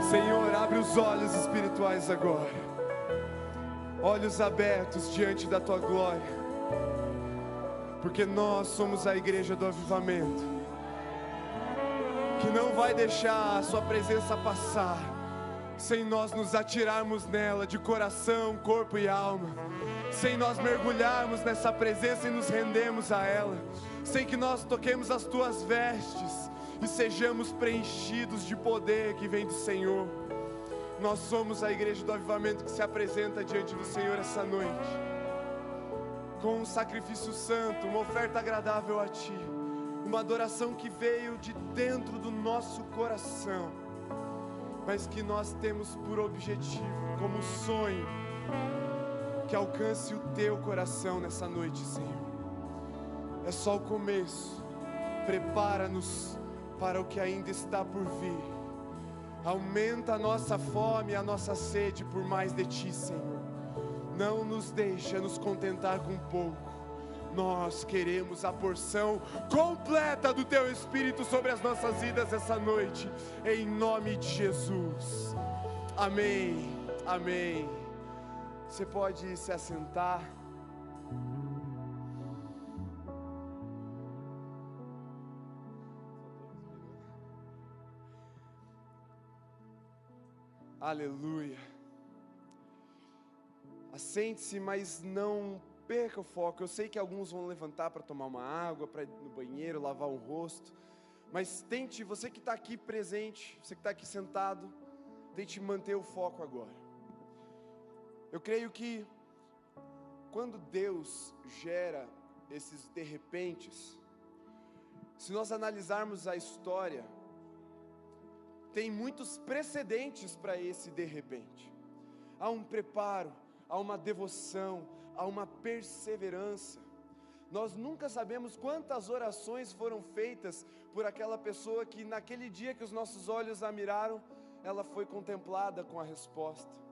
Senhor, abre os olhos espirituais agora, olhos abertos diante da Tua glória, porque nós somos a igreja do avivamento, que não vai deixar a Sua presença passar, sem nós nos atirarmos nela de coração, corpo e alma, sem nós mergulharmos nessa presença e nos rendermos a ela, sem que nós toquemos as Tuas vestes e sejamos preenchidos de poder que vem do Senhor. Nós somos a igreja do avivamento que se apresenta diante do Senhor essa noite, com um sacrifício santo, uma oferta agradável a Ti, uma adoração que veio de dentro do nosso coração, mas que nós temos por objetivo, como sonho, que alcance o Teu coração nessa noite, Senhor. É só o começo. Prepara-nos para o que ainda está por vir. Aumenta a nossa fome, a nossa sede por mais de Ti, Senhor. Não nos deixa nos contentar com pouco. Nós queremos a porção completa do Teu Espírito sobre as nossas vidas essa noite, em nome de Jesus. Amém, amém. Você pode se assentar. Aleluia. Assente-se, mas não perca o foco. Eu sei que alguns vão levantar para tomar uma água, para ir no banheiro, lavar o rosto, mas tente, você que está aqui presente, você que está aqui sentado, tente manter o foco agora. Eu creio que quando Deus gera esses de repentes, se nós analisarmos a história, tem muitos precedentes para esse de repente. Há um preparo, há uma devoção, há uma perseverança. Nós nunca sabemos quantas orações foram feitas por aquela pessoa que naquele dia que os nossos olhos a miraram, ela foi contemplada com a resposta.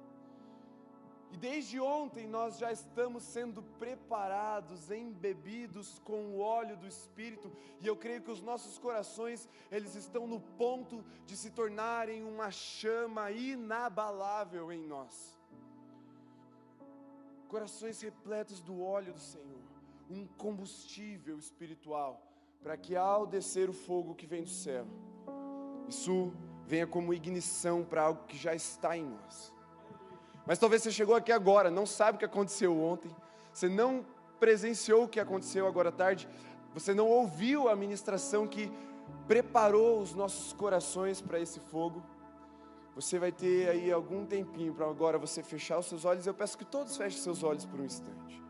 E desde ontem nós já estamos sendo preparados, embebidos com o óleo do Espírito, e eu creio que os nossos corações, eles estão no ponto de se tornarem uma chama inabalável em nós. Corações repletos do óleo do Senhor, um combustível espiritual, para que ao descer o fogo que vem do céu, isso venha como ignição para algo que já está em nós. Mas talvez você chegou aqui agora, não sabe o que aconteceu ontem, você não presenciou o que aconteceu agora à tarde, você não ouviu a ministração que preparou os nossos corações para esse fogo. Você vai ter aí algum tempinho para agora você fechar os seus olhos. Eu peço que todos fechem seus olhos por um instante.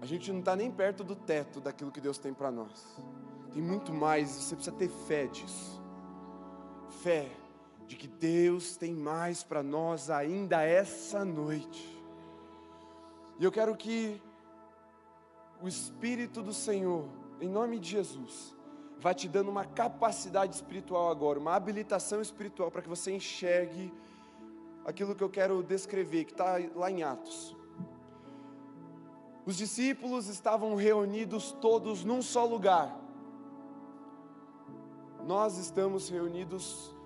A gente não está nem perto do teto daquilo que Deus tem para nós. Tem muito mais, você precisa ter fé disso. Fé de que Deus tem mais para nós ainda essa noite. E eu quero que o Espírito do Senhor, em nome de Jesus, vá te dando uma capacidade espiritual agora, uma habilitação espiritual para que você enxergue aquilo que eu quero descrever, que está lá em Atos. Os discípulos estavam reunidos todos num só lugar. Nós estamos reunidos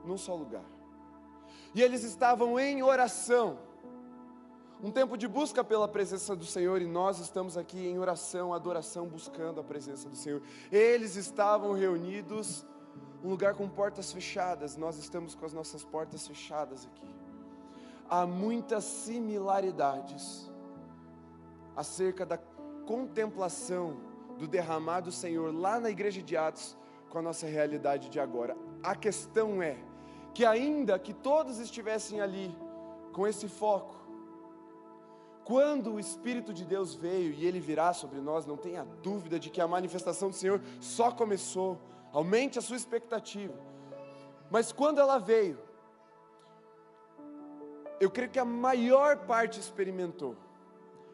num só lugar. E eles estavam em oração. Um tempo de busca pela presença do Senhor, e nós estamos aqui em oração, adoração, buscando a presença do Senhor. Eles estavam reunidos num lugar com portas fechadas, nós estamos com as nossas portas fechadas aqui. Há muitas similaridades acerca da contemplação do derramar do Senhor lá na igreja de Atos com a nossa realidade de agora. A questão é que ainda que todos estivessem ali com esse foco, quando o Espírito de Deus veio e Ele virá sobre nós, não tenha dúvida de que a manifestação do Senhor só começou. Aumente a sua expectativa. Mas quando ela veio, eu creio que a maior parte experimentou,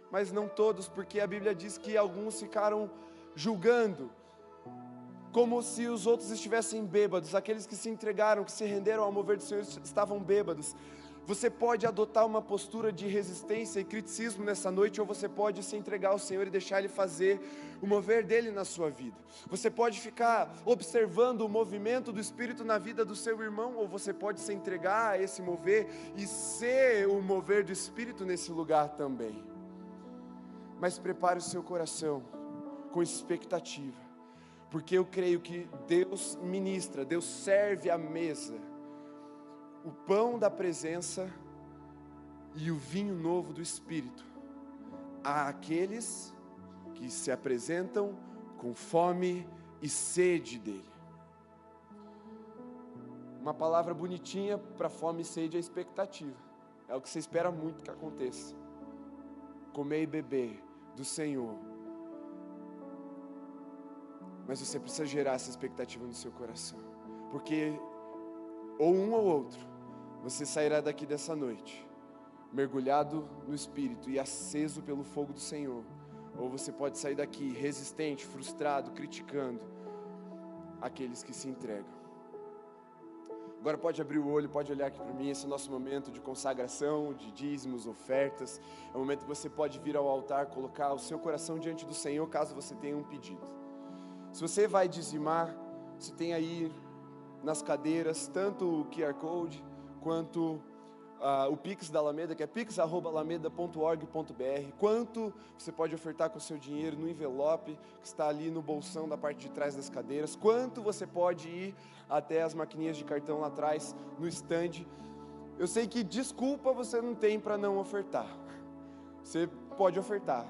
mas não todos, porque a Bíblia diz que alguns ficaram julgando, como se os outros estivessem bêbados. Aqueles que se entregaram, que se renderam ao mover do Senhor, estavam bêbados. Você pode adotar uma postura de resistência e criticismo nessa noite, ou você pode se entregar ao Senhor e deixar Ele fazer o mover dEle na sua vida. Você pode ficar observando o movimento do Espírito na vida do seu irmão, ou você pode se entregar a esse mover e ser o mover do Espírito nesse lugar também. Mas prepare o seu coração com expectativa, porque eu creio que Deus ministra, Deus serve à mesa o pão da presença e o vinho novo do Espírito àqueles que se apresentam com fome e sede dele. Uma palavra bonitinha para fome e sede é expectativa. É o que você espera muito que aconteça. Comer e beber do Senhor. Mas você precisa gerar essa expectativa no seu coração, porque ou um ou outro, você sairá daqui dessa noite mergulhado no Espírito e aceso pelo fogo do Senhor, ou você pode sair daqui resistente, frustrado, criticando aqueles que se entregam. Agora pode abrir o olho, pode olhar aqui para mim. Esse é o nosso momento de consagração, de dízimos, ofertas. É o momento que você pode vir ao altar, colocar o seu coração diante do Senhor, caso você tenha um pedido. Se você vai dizimar, você tem aí nas cadeiras tanto o QR Code quanto o Pix da Alameda, que é pix@alameda.org.br, quanto você pode ofertar com o seu dinheiro no envelope que está ali no bolsão da parte de trás das cadeiras, quanto você pode ir até as maquininhas de cartão lá atrás, no stand. Eu sei que desculpa você não tem para não ofertar. Você pode ofertar,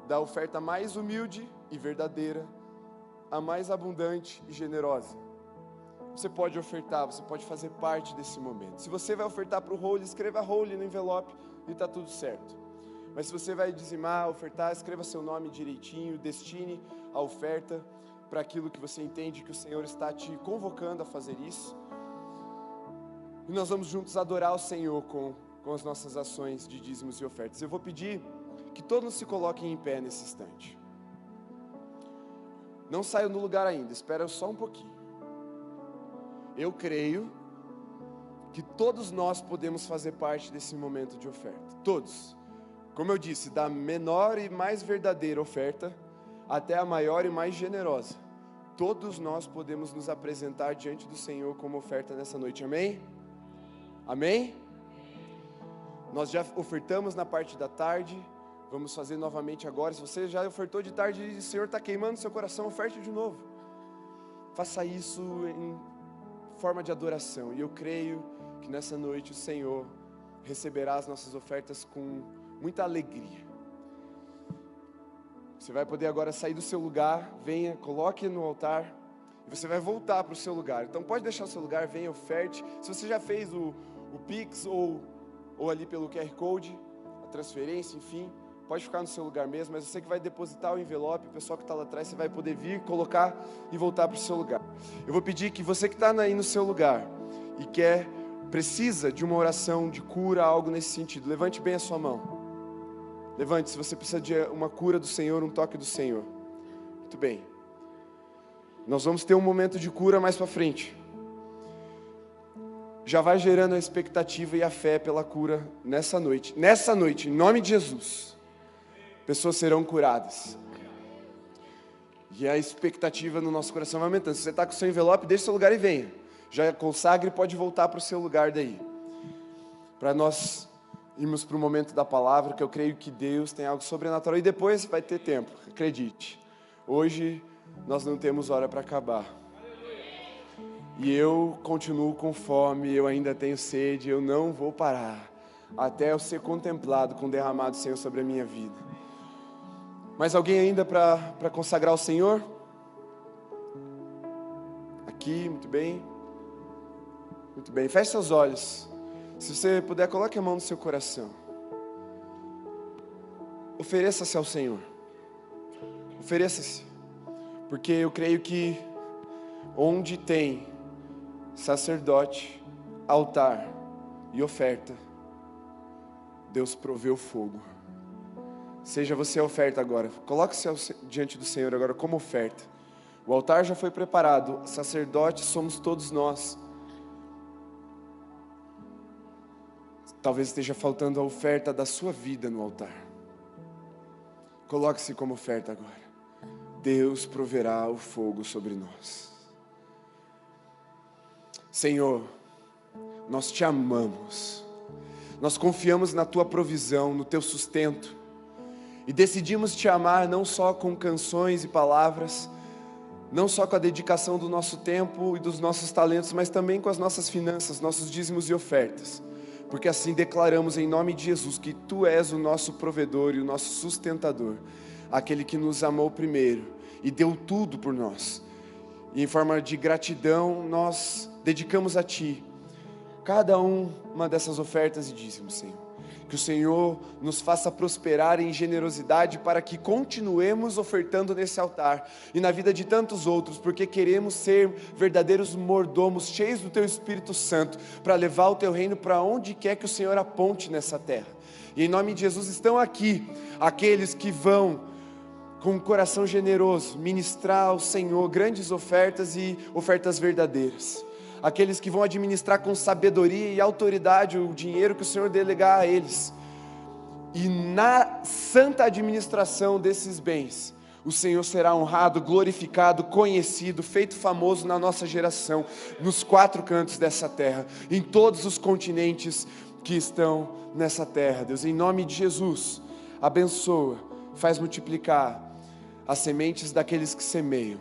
da oferta mais humilde e verdadeira, a mais abundante e generosa. Você pode ofertar, você pode fazer parte desse momento. Se você vai ofertar para o Holy, escreva Holy no envelope e está tudo certo. Mas se você vai dizimar, ofertar, escreva seu nome direitinho, destine a oferta para aquilo que você entende que o Senhor está te convocando a fazer isso. E nós vamos juntos adorar o Senhor com as nossas ações de dízimos e ofertas. Eu vou pedir que todos se coloquem em pé nesse instante. Não saiam do lugar ainda, espera só um pouquinho. Eu creio que todos nós podemos fazer parte desse momento de oferta. Todos. Como eu disse, da menor e mais verdadeira oferta até a maior e mais generosa. Todos nós podemos nos apresentar diante do Senhor como oferta nessa noite. Amém? Amém? Nós já ofertamos na parte da tarde. Vamos fazer novamente agora. Se você já ofertou de tarde e o Senhor está queimando seu coração, oferte de novo. Faça isso em forma de adoração. E eu creio que nessa noite o Senhor receberá as nossas ofertas com muita alegria. Você vai poder agora sair do seu lugar. Venha, coloque no altar. E você vai voltar para o seu lugar. Então pode deixar o seu lugar, venha, oferte. Se você já fez o Pix ou ali pelo QR Code, a transferência, enfim, pode ficar no seu lugar mesmo, mas você que vai depositar o envelope, o pessoal que está lá atrás, você vai poder vir, colocar e voltar para o seu lugar. Eu vou pedir que você que está aí no seu lugar e precisa de uma oração de cura, algo nesse sentido, levante bem a sua mão. Levante, se você precisa de uma cura do Senhor, um toque do Senhor. Muito bem. Nós vamos ter um momento de cura mais para frente. Já vai gerando a expectativa e a fé pela cura nessa noite. Nessa noite, em nome de Jesus. Pessoas serão curadas. E a expectativa no nosso coração vai aumentando. Se você está com o seu envelope, deixe seu lugar e venha. Já consagre e pode voltar para o seu lugar daí. Para nós irmos para o momento da palavra, que eu creio que Deus tem algo sobrenatural. E depois vai ter tempo, acredite. Hoje nós não temos hora para acabar. E eu continuo com fome, eu ainda tenho sede, eu não vou parar. Até eu ser contemplado com o derramado do Senhor sobre a minha vida. Mais alguém ainda para consagrar ao Senhor? Aqui, muito bem. Muito bem, feche seus olhos. Se você puder, coloque a mão no seu coração. Ofereça-se ao Senhor. Ofereça-se. Porque eu creio que onde tem sacerdote, altar e oferta, Deus proveu fogo. Seja você a oferta agora. Coloque-se diante do Senhor agora como oferta. O altar já foi preparado. Sacerdotes somos todos nós. Talvez esteja faltando a oferta da sua vida no altar. Coloque-se como oferta agora. Deus proverá o fogo sobre nós. Senhor, nós te amamos. Nós confiamos na tua provisão, no teu sustento. E decidimos te amar não só com canções e palavras, não só com a dedicação do nosso tempo e dos nossos talentos, mas também com as nossas finanças, nossos dízimos e ofertas. Porque assim declaramos em nome de Jesus que tu és o nosso provedor e o nosso sustentador, aquele que nos amou primeiro e deu tudo por nós. E em forma de gratidão nós dedicamos a ti cada uma dessas ofertas e dízimos, Senhor. Que o Senhor nos faça prosperar em generosidade para que continuemos ofertando nesse altar e na vida de tantos outros, porque queremos ser verdadeiros mordomos, cheios do Teu Espírito Santo, para levar o Teu reino para onde quer que o Senhor aponte nessa terra. E em nome de Jesus estão aqui aqueles que vão com um coração generoso ministrar ao Senhor grandes ofertas e ofertas verdadeiras. Aqueles que vão administrar com sabedoria e autoridade o dinheiro que o Senhor delegar a eles. E na santa administração desses bens, o Senhor será honrado, glorificado, conhecido, feito famoso na nossa geração, nos 4 cantos dessa terra, em todos os continentes que estão nessa terra. Deus, em nome de Jesus, abençoa, faz multiplicar as sementes daqueles que semeiam.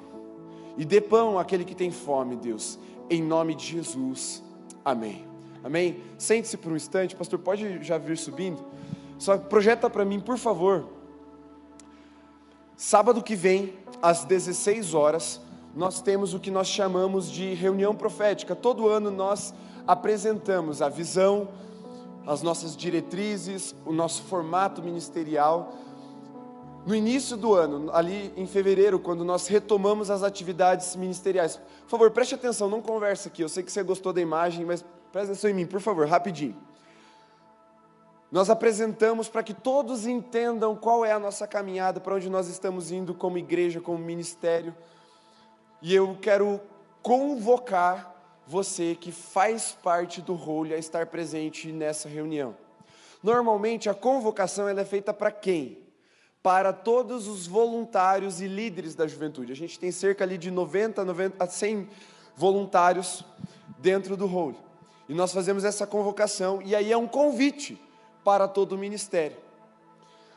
E dê pão àquele que tem fome, Deus. Em nome de Jesus, amém. Amém? Sente-se por um instante, pastor, pode já vir subindo? Só projeta para mim, por favor. Sábado que vem, às 16 horas, nós temos o que nós chamamos de reunião profética. Todo ano nós apresentamos a visão, as nossas diretrizes, o nosso formato ministerial. No início do ano, ali em fevereiro, quando nós retomamos as atividades ministeriais. Por favor, preste atenção, não conversa aqui. Eu sei que você gostou da imagem, mas preste atenção em mim, por favor, rapidinho. Nós apresentamos para que todos entendam qual é a nossa caminhada, para onde nós estamos indo como igreja, como ministério. E eu quero convocar você que faz parte do role a estar presente nessa reunião. Normalmente a convocação ela é feita para quem? Para todos os voluntários e líderes da juventude. A gente tem cerca ali de 90 a 100 voluntários dentro do role. E nós fazemos essa convocação, e aí é um convite para todo o ministério.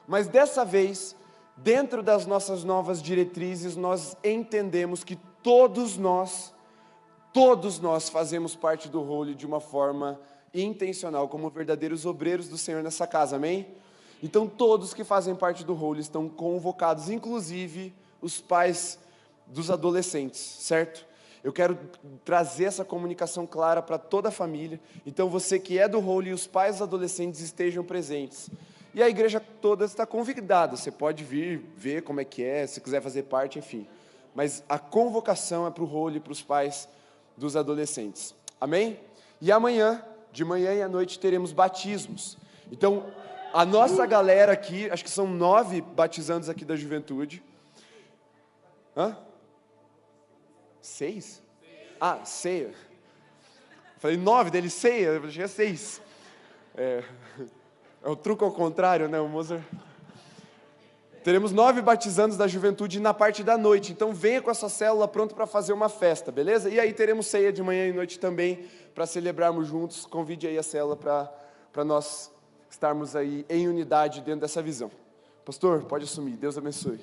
Mas dessa vez, dentro das nossas novas diretrizes, nós entendemos que todos nós fazemos parte do role de uma forma intencional, como verdadeiros obreiros do Senhor nessa casa, amém? Então todos que fazem parte do role estão convocados, inclusive os pais dos adolescentes, certo? Eu quero trazer essa comunicação clara para toda a família. Então você que é do role e os pais dos adolescentes estejam presentes. E a igreja toda está convidada, você pode vir, ver como é que é, se quiser fazer parte, enfim. Mas a convocação é para o role e para os pais dos adolescentes, amém? E amanhã, de manhã e à noite, teremos batismos. Então, a nossa galera aqui, acho que são 9 batizandos aqui da juventude. 6? Ah, ceia. Falei 9 dele, ceia, eu achei 6. É o truque ao contrário, né, o Mozart? Teremos 9 batizandos da juventude na parte da noite. Então venha com a sua célula pronto para fazer uma festa, beleza? E aí teremos ceia de manhã e noite também, para celebrarmos juntos. Convide aí a célula para nós estarmos aí em unidade dentro dessa visão. Pastor, pode assumir. Deus abençoe.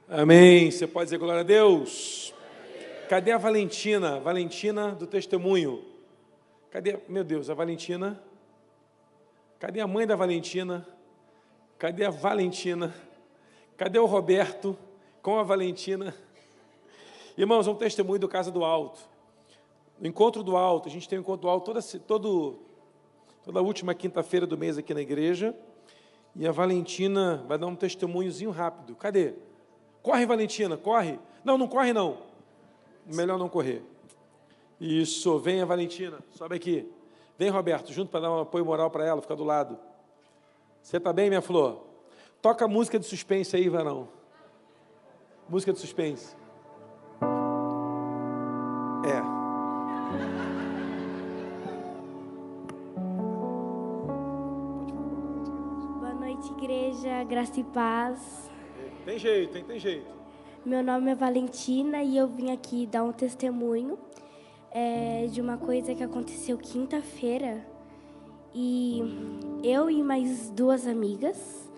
Amém. Você pode dizer glória a Deus? Cadê a Valentina? Valentina do testemunho. Cadê, meu Deus, a Valentina? Cadê a mãe da Valentina? Cadê a Valentina? Cadê o Roberto com a Valentina? Irmãos, é um testemunho do Casa do Alto. No Encontro do Alto, a gente tem um Encontro do Alto toda última quinta-feira do mês aqui na igreja. E a Valentina vai dar um testemunhozinho rápido. Cadê? Corre, Valentina, corre. Não corre não. Melhor não correr. Isso, venha, Valentina, sobe aqui. Vem, Roberto, junto para dar um apoio moral para ela, ficar do lado. Você está bem, minha flor? Toca a música de suspense aí, varão. Música de suspense. Igreja Graça e Paz. Tem jeito, hein? Tem jeito. Meu nome é Valentina e eu vim aqui dar um testemunho de uma coisa que aconteceu quinta-feira. E eu e mais 2 amigas,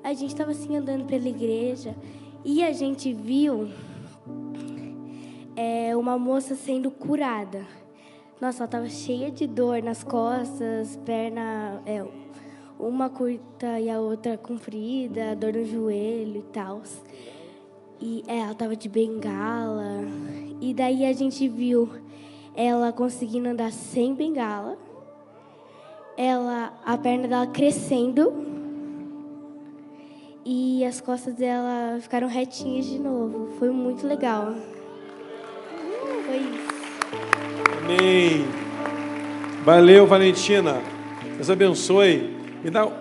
a gente estava assim andando pela igreja e a gente viu uma moça sendo curada. Nossa, ela estava cheia de dor nas costas, perna, uma curta e a outra comprida, dor no joelho e tal. E ela estava de bengala. E daí a gente viu ela conseguindo andar sem bengala. A perna dela crescendo. E as costas dela ficaram retinhas de novo. Foi muito legal. Foi isso. Amém. Valeu, Valentina. Deus abençoe. Me dá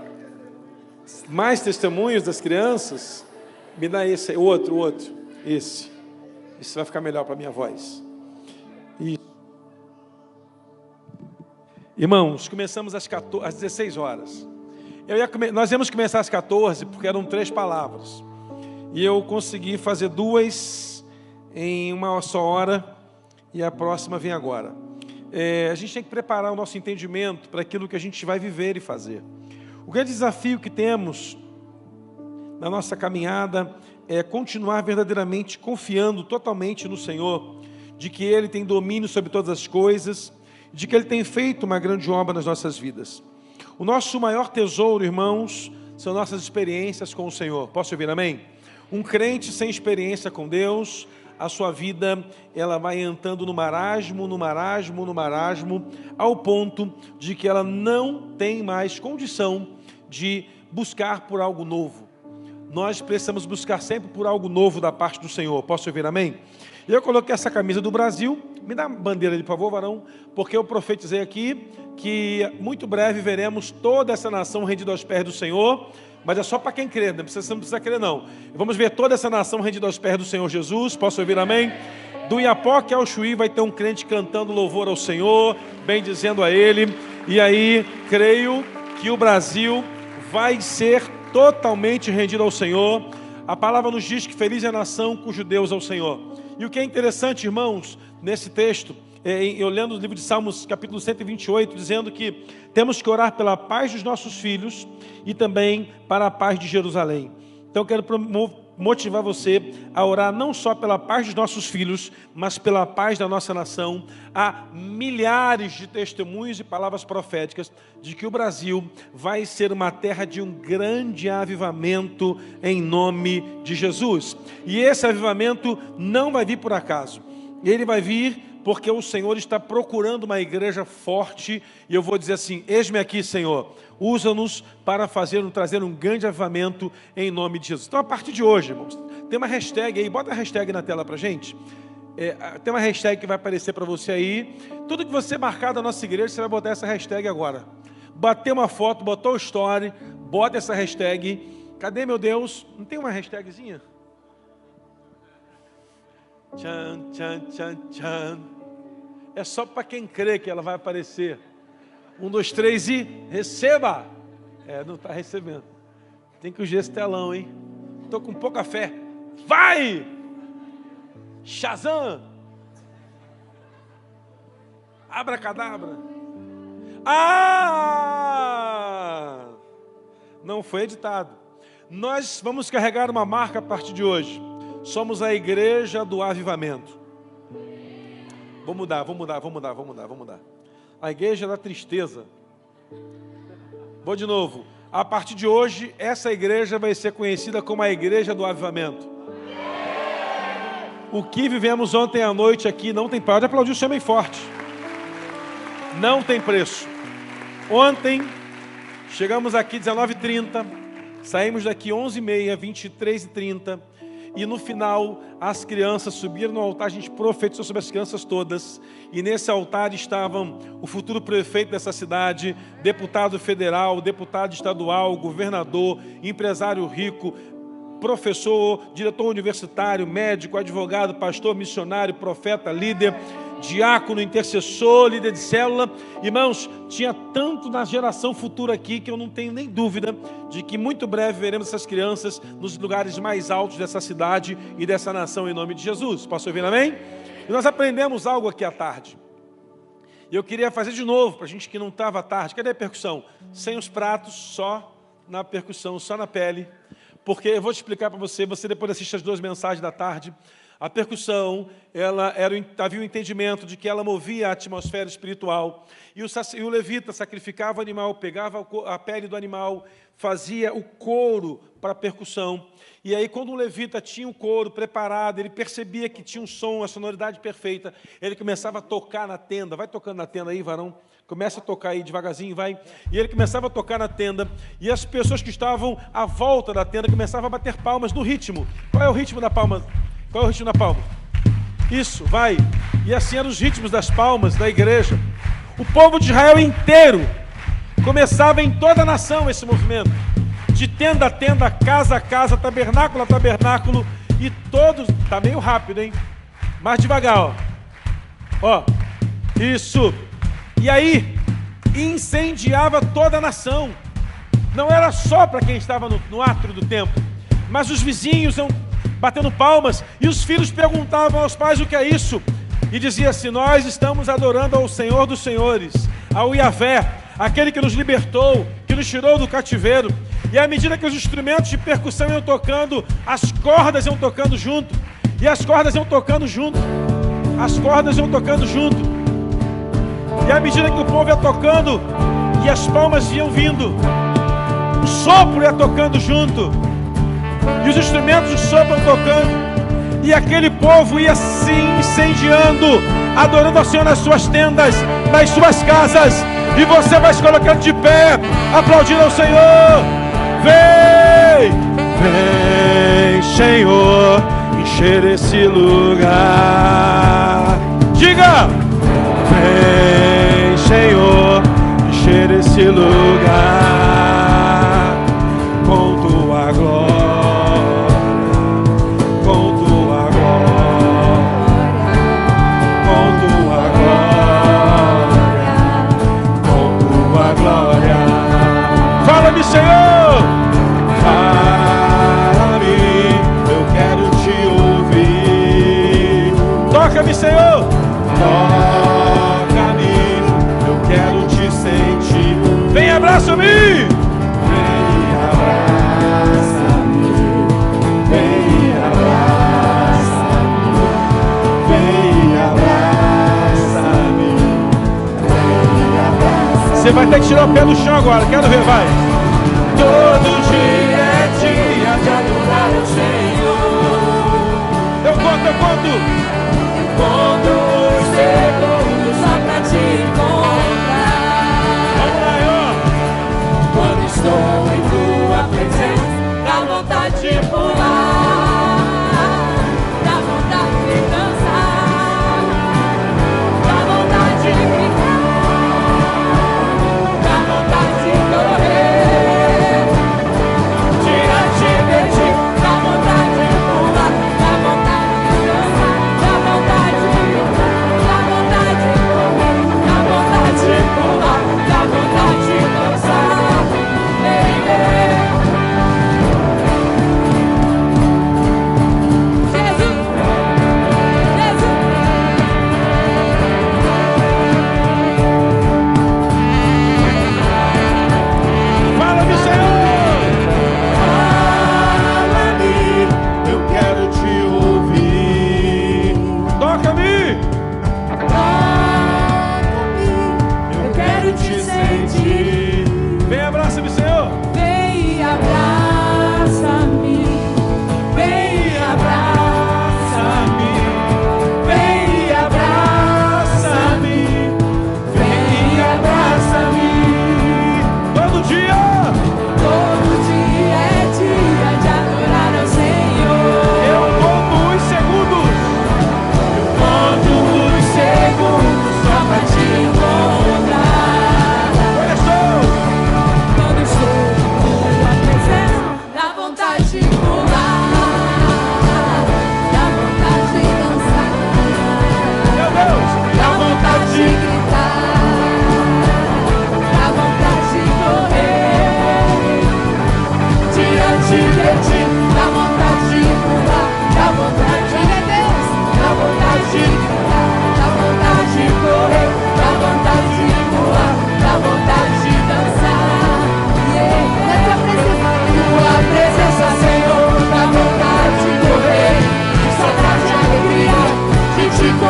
mais testemunhos das crianças. Me dá esse, outro. Esse vai ficar melhor para a minha voz. Isso. Irmãos, começamos às 16 horas. Nós íamos começar às 14, porque eram 3 palavras. E eu consegui fazer 2 em uma só hora, e a próxima vem agora. A gente tem que preparar o nosso entendimento para aquilo que a gente vai viver e fazer. O grande desafio que temos na nossa caminhada é continuar verdadeiramente confiando totalmente no Senhor, de que Ele tem domínio sobre todas as coisas, de que Ele tem feito uma grande obra nas nossas vidas. O nosso maior tesouro, irmãos, são nossas experiências com o Senhor. Posso ouvir amém? Um crente sem experiência com Deus, a sua vida ela vai entrando no marasmo, ao ponto de que ela não tem mais condição de buscar por algo novo. Nós precisamos buscar sempre por algo novo da parte do Senhor. Posso ouvir amém? Eu coloquei essa camisa do Brasil. Me dá a bandeira ali, por favor, varão. Porque eu profetizei aqui que muito breve veremos toda essa nação rendida aos pés do Senhor. Mas é só para quem crê, não precisa crer não. Vamos ver toda essa nação rendida aos pés do Senhor Jesus. Posso ouvir amém? Do Iapoque ao Chuí vai ter um crente cantando louvor ao Senhor, bendizendo a Ele. E aí, creio que o Brasil vai ser totalmente rendido ao Senhor. A palavra nos diz que feliz é a nação cujo Deus é o Senhor. E o que é interessante, irmãos, nesse texto, eu lendo o livro de Salmos, capítulo 128, dizendo que temos que orar pela paz dos nossos filhos e também para a paz de Jerusalém. Então eu quero motivar você a orar não só pela paz dos nossos filhos, mas pela paz da nossa nação. Há milhares de testemunhos e palavras proféticas de que o Brasil vai ser uma terra de um grande avivamento em nome de Jesus. E esse avivamento não vai vir por acaso. Ele vai vir porque o Senhor está procurando uma igreja forte, e eu vou dizer assim: eis-me aqui, Senhor, usa-nos para trazer um grande avivamento em nome de Jesus. Então, a partir de hoje, irmãos, tem uma hashtag aí, bota a hashtag na tela para a gente. Tem uma hashtag que vai aparecer para você aí. Tudo que você marcar da nossa igreja, você vai botar essa hashtag agora. Bateu uma foto, botou o story, bota essa hashtag. Cadê, meu Deus? Não tem uma hashtagzinha? Tchan, tchan, tchan, tchan. É só para quem crê que ela vai aparecer. 1, 2, 3 e receba. Não está recebendo. Tem que usar esse telão, hein? Estou com pouca fé. Vai! Shazam! Abracadabra. Não foi editado. Nós vamos carregar uma marca a partir de hoje. Somos a igreja do avivamento. Vou mudar. A igreja da tristeza. Vou de novo. A partir de hoje, essa igreja vai ser conhecida como a igreja do avivamento. O que vivemos ontem à noite aqui não tem... Pode aplaudir o Senhor bem forte. Não tem preço. Ontem, chegamos aqui 19h30, saímos daqui 11h30, 23h30, e no final as crianças subiram no altar, a gente profetizou sobre as crianças todas, e nesse altar estavam o futuro prefeito dessa cidade, deputado federal, deputado estadual, governador, empresário rico, professor, diretor universitário, médico, advogado, pastor, missionário, profeta, líder. diácono, intercessor, líder de célula. Irmãos, tinha tanto na geração futura aqui que eu não tenho nem dúvida de que muito breve veremos essas crianças nos lugares mais altos dessa cidade e dessa nação em nome de Jesus. Posso ouvir amém? E nós aprendemos algo aqui à tarde. E eu queria fazer de novo para a gente que não estava à tarde. Cadê a percussão? Sem os pratos, só na percussão, só na pele. Porque eu vou te explicar para você, você depois assiste as 2 mensagens da tarde. A percussão, havia o entendimento de que ela movia a atmosfera espiritual. E o levita sacrificava o animal, pegava a pele do animal, fazia o couro para a percussão. E aí, quando um levita tinha o couro preparado, ele percebia que tinha um som, a sonoridade perfeita, ele começava a tocar na tenda. Vai tocando na tenda aí, varão. Começa a tocar aí devagarzinho, vai. E ele começava a tocar na tenda. E as pessoas que estavam à volta da tenda começavam a bater palmas no ritmo. Qual é o ritmo da palma? Qual é o ritmo da palma? Isso, vai. E assim eram os ritmos das palmas da igreja. O povo de Israel inteiro começava em toda a nação esse movimento. De tenda a tenda, casa a casa, tabernáculo a tabernáculo. E todos... Tá meio rápido, hein? Mais devagar, ó. Ó. Isso. E aí, incendiava toda a nação. Não era só para quem estava no átrio do templo, mas os vizinhos iam batendo palmas, e os filhos perguntavam aos pais o que é isso, e dizia assim: nós estamos adorando ao Senhor dos Senhores, ao Yahvé, aquele que nos libertou, que nos tirou do cativeiro. E à medida que os instrumentos de percussão iam tocando, as cordas iam tocando junto, e as cordas iam tocando junto, as cordas iam tocando junto. E à medida que o povo ia tocando, e as palmas iam vindo, o sopro ia tocando junto, e os instrumentos de sopro iam tocando, e aquele povo ia se incendiando, adorando ao Senhor nas suas tendas, nas suas casas. E você vai se colocando de pé, aplaudindo ao Senhor. Vem, vem, Senhor, encher esse lugar. Diga, vem, Senhor, encher esse lugar com tua glória, com tua glória, com tua glória, com tua glória. Fala-me, Senhor, fala-me, eu quero te ouvir. Toca-me, Senhor, toca-me, eu quero te sentir. Vem, abraça-me. Vem, abraça-me. Vem, abraça-me. Vem, abraça-me. Vem, abraça-me. Você vai ter que tirar o pé do chão agora, quero ver, vai. Todo dia é dia de adorar o Senhor. Eu conto. Conto os segundos só pra te encontrar. Vamos lá, Quando estou em tua presença, dá vontade de pular, dá vontade de dançar, dá vontade de brincar, dá vontade de correr.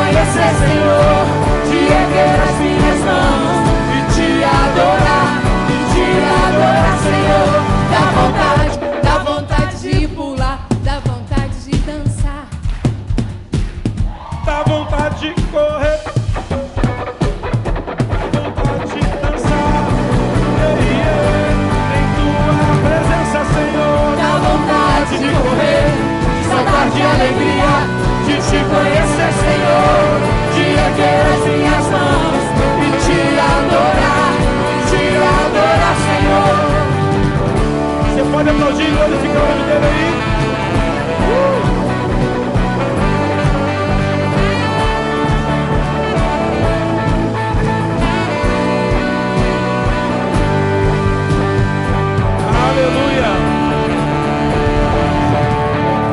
conhecer, Senhor, de erguer as minhas mãos e te adorar, Senhor. Dá vontade de pular, dá vontade de dançar, dá vontade de correr, dá vontade de dançar, em tua presença, Senhor. Dá vontade de correr, de saltar de alegria, de te conhecer, Senhor, de erguer as minhas mãos e te adorar, Senhor. Você pode aplaudir e glorificar o nome dele aí? Aleluia!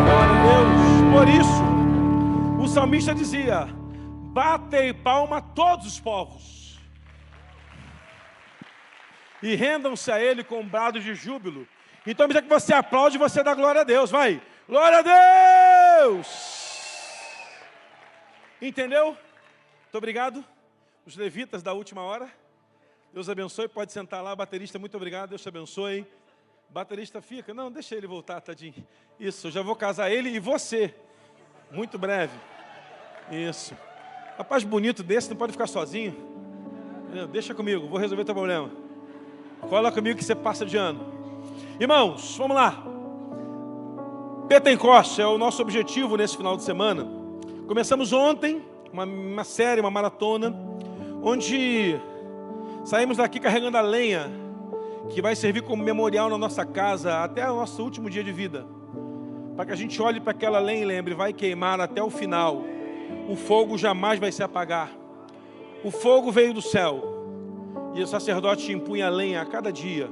Glória a Deus! Por isso, o salmista dizia: batei palma a todos os povos e rendam-se a ele com brados de júbilo. Então, à medida que você aplaude, você dá glória a Deus. Vai! Glória a Deus! Entendeu? Muito obrigado. Os levitas da última hora. Deus abençoe. Pode sentar lá, baterista. Muito obrigado. Deus te abençoe. Baterista fica. Não, deixa ele voltar, tadinho. Isso, eu já vou casar ele e você. Muito breve. Isso. Rapaz bonito desse, não pode ficar sozinho. Deixa comigo, vou resolver teu problema. Cola comigo que você passa de ano. Irmãos, vamos lá. Pentecoste é o nosso objetivo nesse final de semana. Começamos ontem uma série, uma maratona, onde saímos daqui carregando a lenha que vai servir como memorial na nossa casa até o nosso último dia de vida, para que a gente olhe para aquela lenha e lembre: vai queimar até o final, o fogo jamais vai se apagar. O fogo veio do céu e o sacerdote impunha a lenha a cada dia,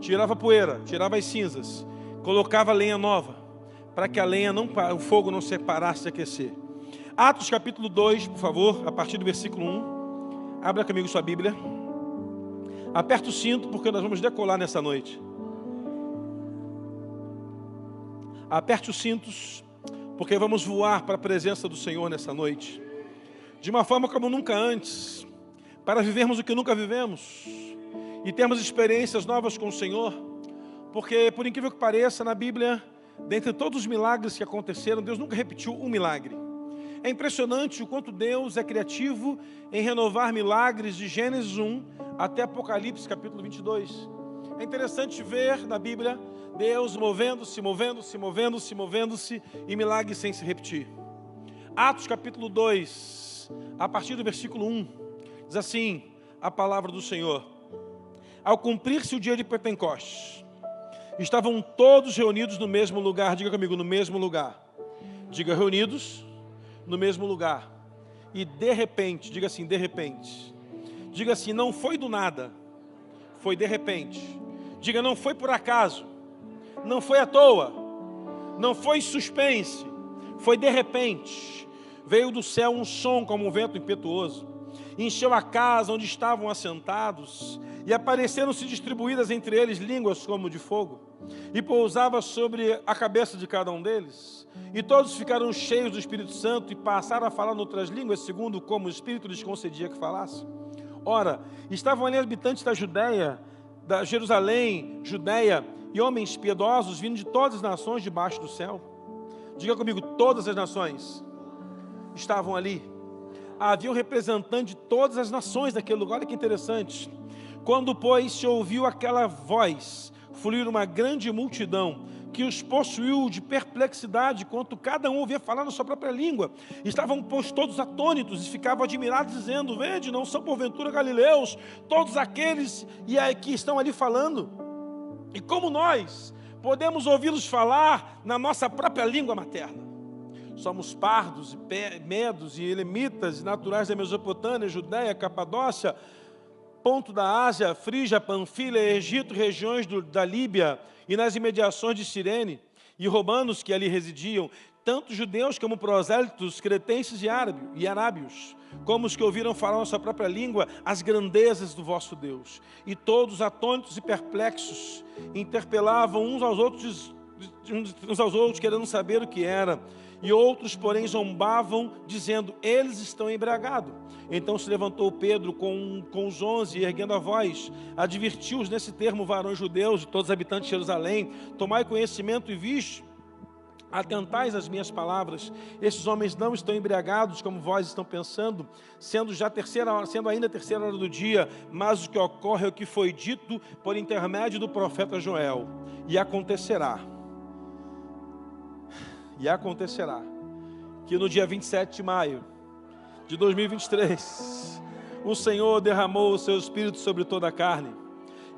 tirava a poeira, tirava as cinzas, colocava a lenha nova, para que a lenha o fogo não se parasse de aquecer. Atos capítulo 2, por favor, a partir do versículo 1. Abra comigo sua Bíblia. Aperta o cinto, porque nós vamos decolar nessa noite. Aperte os cintos, porque vamos voar para a presença do Senhor nessa noite, de uma forma como nunca antes, para vivermos o que nunca vivemos e termos experiências novas com o Senhor, porque, por incrível que pareça, na Bíblia, dentre todos os milagres que aconteceram, Deus nunca repetiu um milagre. É impressionante o quanto Deus é criativo em renovar milagres de Gênesis 1 até Apocalipse capítulo 22. É interessante ver na Bíblia Deus movendo-se e milagres sem se repetir. Atos capítulo 2, a partir do versículo 1, diz assim a palavra do Senhor: ao cumprir-se o dia de Pentecostes, estavam todos reunidos no mesmo lugar. Diga comigo, no mesmo lugar. Diga, reunidos no mesmo lugar. E de repente, diga assim, de repente. Diga assim, não foi do nada, foi de repente. Diga, não foi por acaso, não foi à toa, não foi suspense, foi de repente. Veio do céu um som como um vento impetuoso, encheu a casa onde estavam assentados, e apareceram-se distribuídas entre eles línguas como de fogo, e pousava sobre a cabeça de cada um deles. E todos ficaram cheios do Espírito Santo e passaram a falar noutras línguas, segundo como o Espírito lhes concedia que falassem. Ora, estavam ali habitantes da Judéia, da Jerusalém, Judéia, e homens piedosos vindo de todas as nações debaixo do céu. Diga comigo, todas as nações estavam ali. Havia um representante de todas as nações daquele lugar. Olha que interessante. Quando, pois, se ouviu aquela voz, fluir uma grande multidão, que os possuiu de perplexidade, enquanto cada um ouvia falar na sua própria língua. Estavam, pois, todos atônitos e ficavam admirados, dizendo: vede, não são porventura galileus todos aqueles que estão ali falando? E como nós podemos ouvi-los falar na nossa própria língua materna? Somos pardos, medos e elemitas, naturais da Mesopotâmia, Judéia, Capadócia, ponto da Ásia, Frígia, Panfilha, Egito, regiões da Líbia e nas imediações de Cirene, e romanos que ali residiam, tanto judeus como prosélitos, cretenses e arábios, como os que ouviram falar na sua própria língua as grandezas do vosso Deus. E todos, atônitos e perplexos, interpelavam uns aos outros, querendo saber o que era. E outros, porém, zombavam, dizendo: eles estão embriagados. Então se levantou Pedro com os 11, erguendo a voz, advertiu-os nesse termo: varões judeus e todos os habitantes de Jerusalém, tomai conhecimento e viste, atentais às minhas palavras. Esses homens não estão embriagados, como vós estão pensando, sendo ainda a terceira hora do dia, mas o que ocorre é o que foi dito por intermédio do profeta Joel. E acontecerá que no dia 27 de maio de 2023, o Senhor derramou o seu Espírito sobre toda a carne,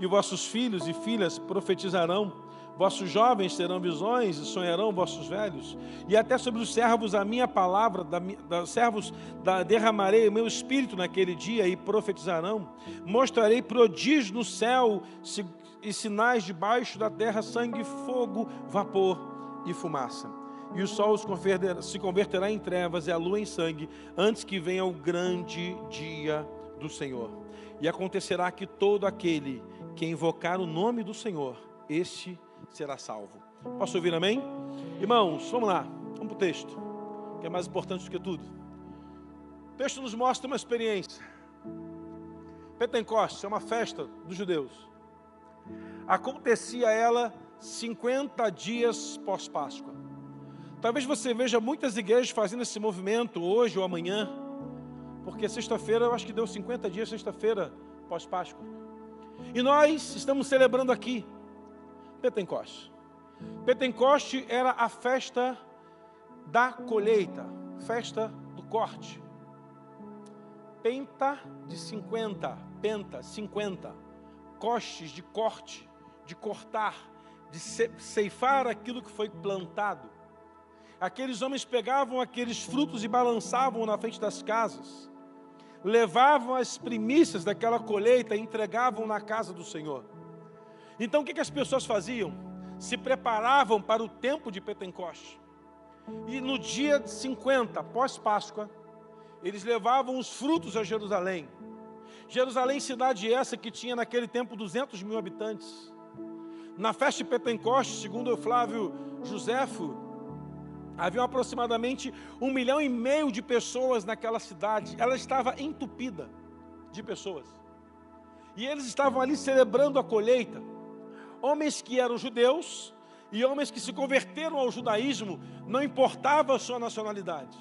e vossos filhos e filhas profetizarão, vossos jovens terão visões e sonharão vossos velhos, e até sobre os servos a minha palavra, derramarei o meu Espírito naquele dia, e profetizarão. Mostrarei prodígios no céu e sinais debaixo da terra: sangue, fogo, vapor e fumaça. E o sol se converterá em trevas e a lua em sangue, antes que venha o grande dia do Senhor. E acontecerá que todo aquele que invocar o nome do Senhor, este será salvo. Posso ouvir amém? Irmãos, vamos lá, vamos para o texto, que é mais importante do que tudo. O texto nos mostra uma experiência. Pentecostes é uma festa dos judeus. Acontecia ela 50 dias pós-Páscoa. Talvez você veja muitas igrejas fazendo esse movimento hoje ou amanhã, porque sexta-feira, eu acho que deu 50 dias, sexta-feira pós-Páscoa. E nós estamos celebrando aqui Pentecostes. Pentecostes era a festa da colheita, festa do corte. Penta de 50, penta, 50, costes de corte, de cortar, de ceifar aquilo que foi plantado. Aqueles homens pegavam aqueles frutos e balançavam na frente das casas, levavam as primícias daquela colheita e entregavam na casa do Senhor. Então o que as pessoas faziam? Se preparavam para o tempo de Pentecostes. E no dia 50, pós-Páscoa, eles levavam os frutos a Jerusalém. Jerusalém, cidade essa que tinha naquele tempo 200 mil habitantes. Na festa de Pentecostes, segundo o Flávio Joséfo, havia aproximadamente 1,5 milhão de pessoas naquela cidade. Ela estava entupida de pessoas. E eles estavam ali celebrando a colheita. Homens que eram judeus e homens que se converteram ao judaísmo, não importava a sua nacionalidade.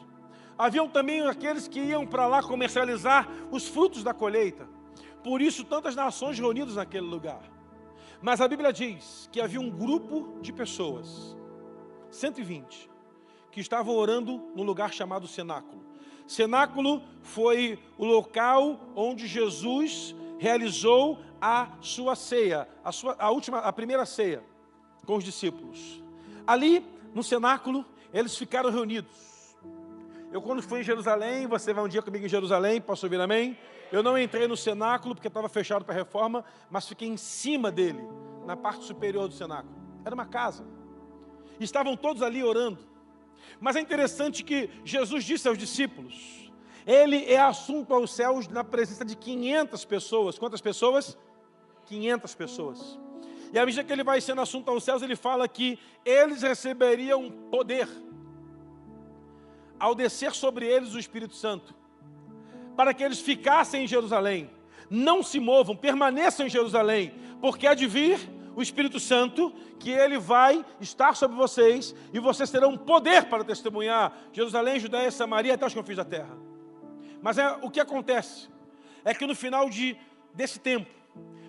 Haviam também aqueles que iam para lá comercializar os frutos da colheita. Por isso, tantas nações reunidas naquele lugar. Mas a Bíblia diz que havia um grupo de pessoas, 120, que estavam orando no lugar chamado cenáculo. Cenáculo foi o local onde Jesus realizou a sua ceia, a primeira ceia com os discípulos. Ali, no cenáculo, eles ficaram reunidos. Eu, quando fui em Jerusalém, você vai um dia comigo em Jerusalém, posso ouvir amém? Eu não entrei no cenáculo porque estava fechado para a reforma, mas fiquei em cima dele, na parte superior do cenáculo. Era uma casa. E estavam todos ali orando. Mas é interessante que Jesus disse aos discípulos: ele é assunto aos céus na presença de 500 pessoas. Quantas pessoas? 500 pessoas. E à medida que ele vai sendo assunto aos céus, ele fala que eles receberiam poder ao descer sobre eles o Espírito Santo, para que eles ficassem em Jerusalém, não se movam, permaneçam em Jerusalém, porque há de vir o Espírito Santo, que ele vai estar sobre vocês, e vocês terão poder para testemunhar Jerusalém, Judeia, Samaria, até os confins da terra. Mas o que acontece é que no final desse tempo,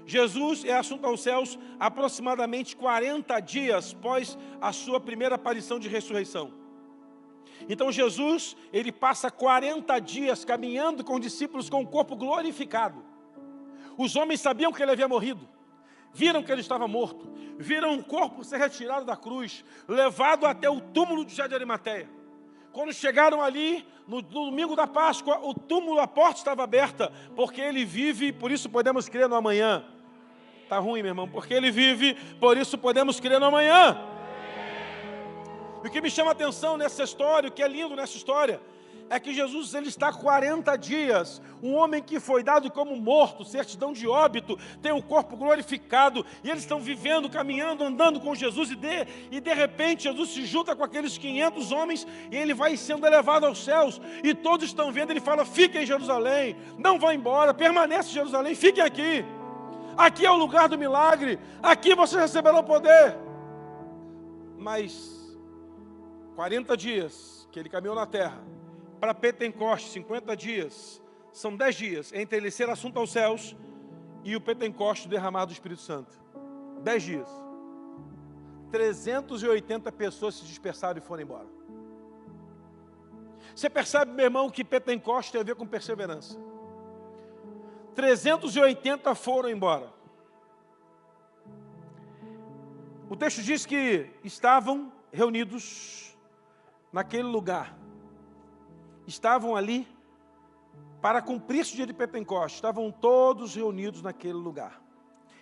Jesus é assunto aos céus aproximadamente 40 dias após a sua primeira aparição de ressurreição. Então Jesus, ele passa 40 dias caminhando com os discípulos com o corpo glorificado. Os homens sabiam que ele havia morrido, viram que ele estava morto, viram o corpo ser retirado da cruz, levado até o túmulo de José de Arimateia. Quando chegaram ali, no domingo da Páscoa, o túmulo, a porta estava aberta, porque ele vive, por isso podemos crer no amanhã. Está ruim, meu irmão, porque ele vive, por isso podemos crer no amanhã. E o que me chama a atenção nessa história, o que é lindo nessa história, é que Jesus ele está 40 dias, um homem que foi dado como morto, certidão de óbito, tem o corpo glorificado, e eles estão vivendo, caminhando, andando com Jesus, e de repente Jesus se junta com aqueles 500 homens, e ele vai sendo elevado aos céus, e todos estão vendo, ele fala, fiquem em Jerusalém, não vão embora, permanece em Jerusalém, fiquem aqui, aqui é o lugar do milagre, aqui vocês receberão poder. Mas 40 dias que ele caminhou na terra, para Pentecostes, 50 dias, são 10 dias, entre ele ser assunto aos céus e o Pentecostes derramado do Espírito Santo. 10 dias. 380 pessoas se dispersaram e foram embora. Você percebe, meu irmão, que Pentecostes tem a ver com perseverança. 380 foram embora. O texto diz que estavam reunidos naquele lugar. Estavam ali para cumprir-se o dia de Pentecostes. Estavam todos reunidos naquele lugar.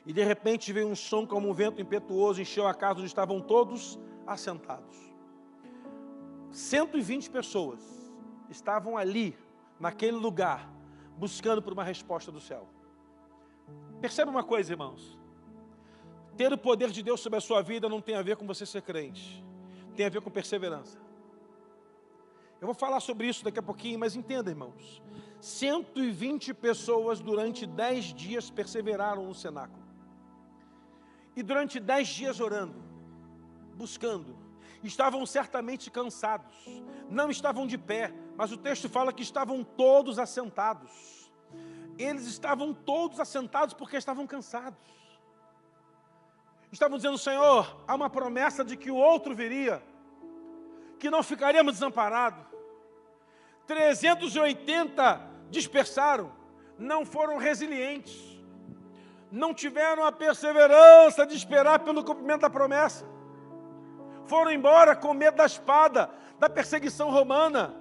E de repente veio um som como um vento impetuoso, encheu a casa onde estavam todos assentados. 120 pessoas estavam ali, naquele lugar, buscando por uma resposta do céu. Perceba uma coisa, irmãos. Ter o poder de Deus sobre a sua vida não tem a ver com você ser crente. Tem a ver com perseverança. Eu vou falar sobre isso daqui a pouquinho, mas entenda, irmãos. 120 pessoas durante 10 dias perseveraram no cenáculo. E durante 10 dias orando, buscando. Estavam certamente cansados. Não estavam de pé, mas o texto fala que estavam todos assentados. Eles estavam todos assentados porque estavam cansados. Estavam dizendo, Senhor, há uma promessa de que o outro viria, que não ficaríamos desamparados. 380 dispersaram, não foram resilientes, não tiveram a perseverança de esperar pelo cumprimento da promessa. Foram embora com medo da espada, da perseguição romana,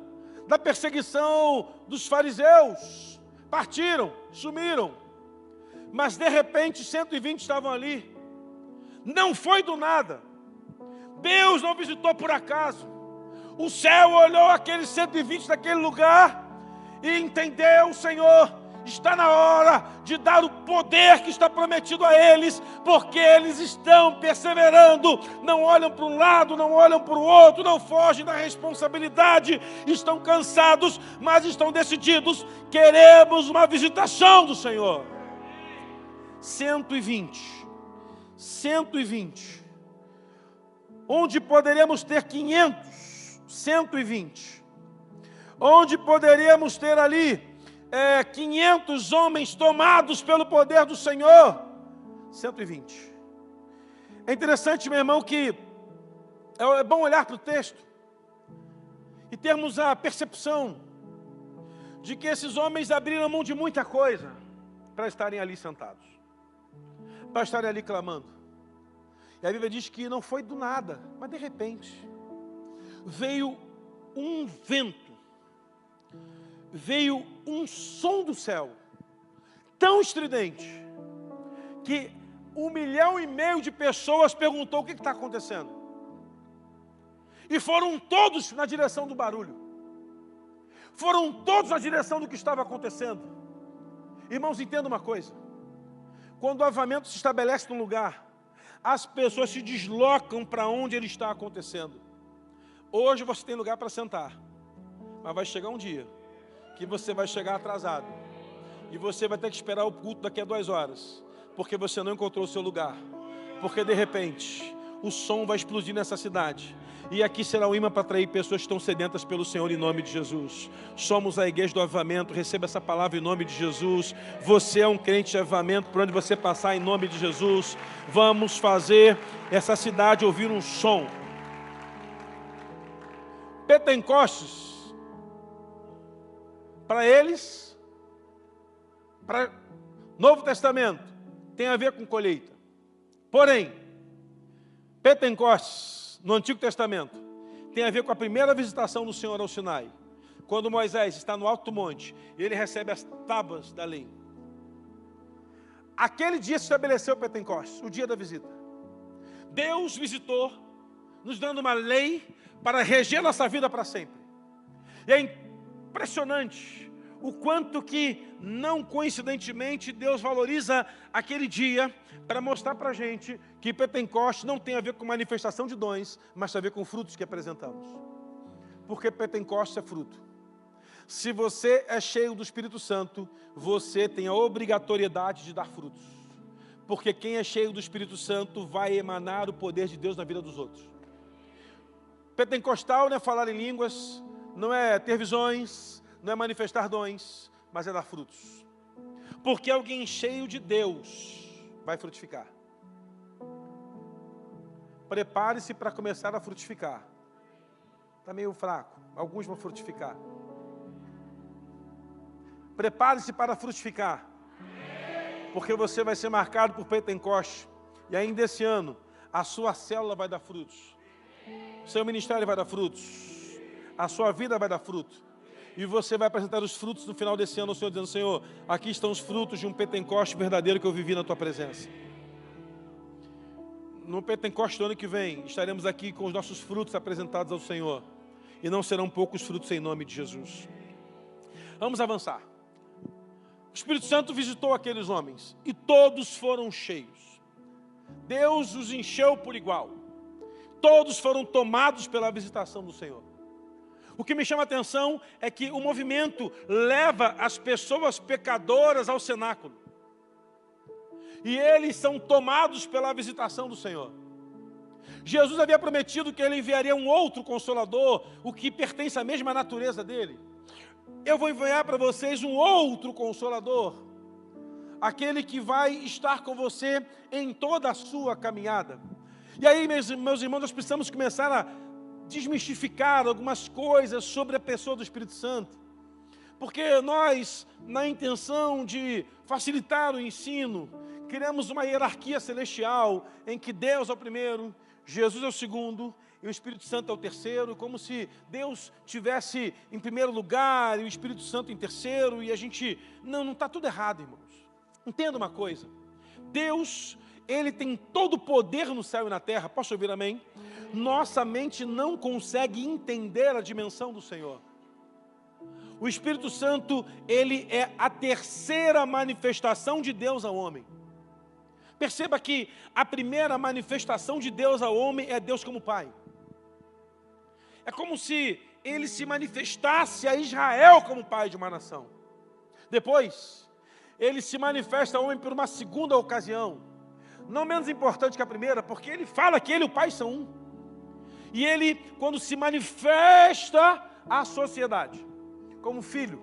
da perseguição dos fariseus. Partiram, sumiram. Mas de repente 120 estavam ali. Não foi do nada. Deus não visitou por acaso. O céu olhou aqueles 120 daquele lugar e entendeu, Senhor, está na hora de dar o poder que está prometido a eles, porque eles estão perseverando, não olham para um lado, não olham para o outro, não fogem da responsabilidade, estão cansados, mas estão decididos, queremos uma visitação do Senhor. 120. Onde poderíamos ter 500, 120. Onde poderíamos ter ali 500 homens tomados pelo poder do Senhor, 120. É interessante, meu irmão, que é bom olhar para o texto e termos a percepção de que esses homens abriram mão de muita coisa para estarem ali sentados, para estarem ali clamando. E a Bíblia diz que não foi do nada, mas de repente veio um vento, veio um som do céu, tão estridente, que 1,5 milhão de pessoas perguntou o que está acontecendo. E foram todos na direção do barulho. Foram todos na direção do que estava acontecendo. Irmãos, entenda uma coisa. Quando o avivamento se estabelece num lugar, as pessoas se deslocam para onde ele está acontecendo. Hoje você tem lugar para sentar, mas vai chegar um dia que você vai chegar atrasado e você vai ter que esperar o culto daqui a 2 horas, porque você não encontrou o seu lugar, porque de repente o som vai explodir nessa cidade, e aqui será um imã para atrair pessoas que estão sedentas pelo Senhor em nome de Jesus. Somos a igreja do avivamento, receba essa palavra em nome de Jesus. Você é um crente de avivamento, por onde você passar em nome de Jesus. Vamos fazer essa cidade ouvir um som. Pentecostes, para eles, para Novo Testamento, tem a ver com colheita. Porém, Pentecostes, no Antigo Testamento, tem a ver com a primeira visitação do Senhor ao Sinai, quando Moisés está no alto do monte, e ele recebe as tábuas da lei. Aquele dia se estabeleceu o Pentecostes, o dia da visita. Deus visitou, nos dando uma lei para reger nossa vida para sempre. E é Impressionante o quanto que, não coincidentemente, Deus valoriza aquele dia para mostrar para a gente que Pentecostes não tem a ver com manifestação de dons, mas tem a ver com frutos que apresentamos. Porque Pentecostes é fruto. Se você é cheio do Espírito Santo, você tem a obrigatoriedade de dar frutos. Porque quem é cheio do Espírito Santo vai emanar o poder de Deus na vida dos outros. Pentecostal não é falar em línguas, não é ter visões, não é manifestar dons, mas é dar frutos. Porque alguém cheio de Deus vai frutificar. Prepare-se para começar a frutificar. Está meio fraco, alguns vão frutificar. Prepare-se para frutificar. Porque você vai ser marcado por Pentecostes. E ainda esse ano, a sua célula vai dar frutos. O seu ministério vai dar frutos. A sua vida vai dar fruto. E você vai apresentar os frutos no final desse ano ao Senhor, dizendo: Senhor, aqui estão os frutos de um Pentecostes verdadeiro que eu vivi na Tua presença. No Pentecostes do ano que vem, estaremos aqui com os nossos frutos apresentados ao Senhor. E não serão poucos frutos em nome de Jesus. Vamos avançar. O Espírito Santo visitou aqueles homens e todos foram cheios. Deus os encheu por igual. Todos foram tomados pela visitação do Senhor. O que me chama a atenção é que o movimento leva as pessoas pecadoras ao cenáculo. E eles são tomados pela visitação do Senhor. Jesus havia prometido que Ele enviaria um outro Consolador, o que pertence à mesma natureza dele. Eu vou enviar para vocês um outro Consolador, aquele que vai estar com você em toda a sua caminhada. E aí, meus irmãos, nós precisamos começar a desmistificar algumas coisas sobre a pessoa do Espírito Santo. Porque nós, na intenção de facilitar o ensino, criamos uma hierarquia celestial em que Deus é o primeiro, Jesus é o segundo e o Espírito Santo é o terceiro, como se Deus tivesse em primeiro lugar e o Espírito Santo em terceiro, e a gente... Não está tudo errado, irmãos. Entenda uma coisa. Deus, Ele tem todo o poder no céu e na terra. Posso ouvir amém? Nossa mente não consegue entender a dimensão do Senhor. O Espírito Santo, Ele é a terceira manifestação de Deus ao homem. Perceba que a primeira manifestação de Deus ao homem é Deus como Pai. É como se Ele se manifestasse a Israel como pai de uma nação. Depois, Ele se manifesta ao homem por uma segunda ocasião, não menos importante que a primeira, porque Ele fala que Ele e o Pai são um. E Ele, quando se manifesta à sociedade como filho,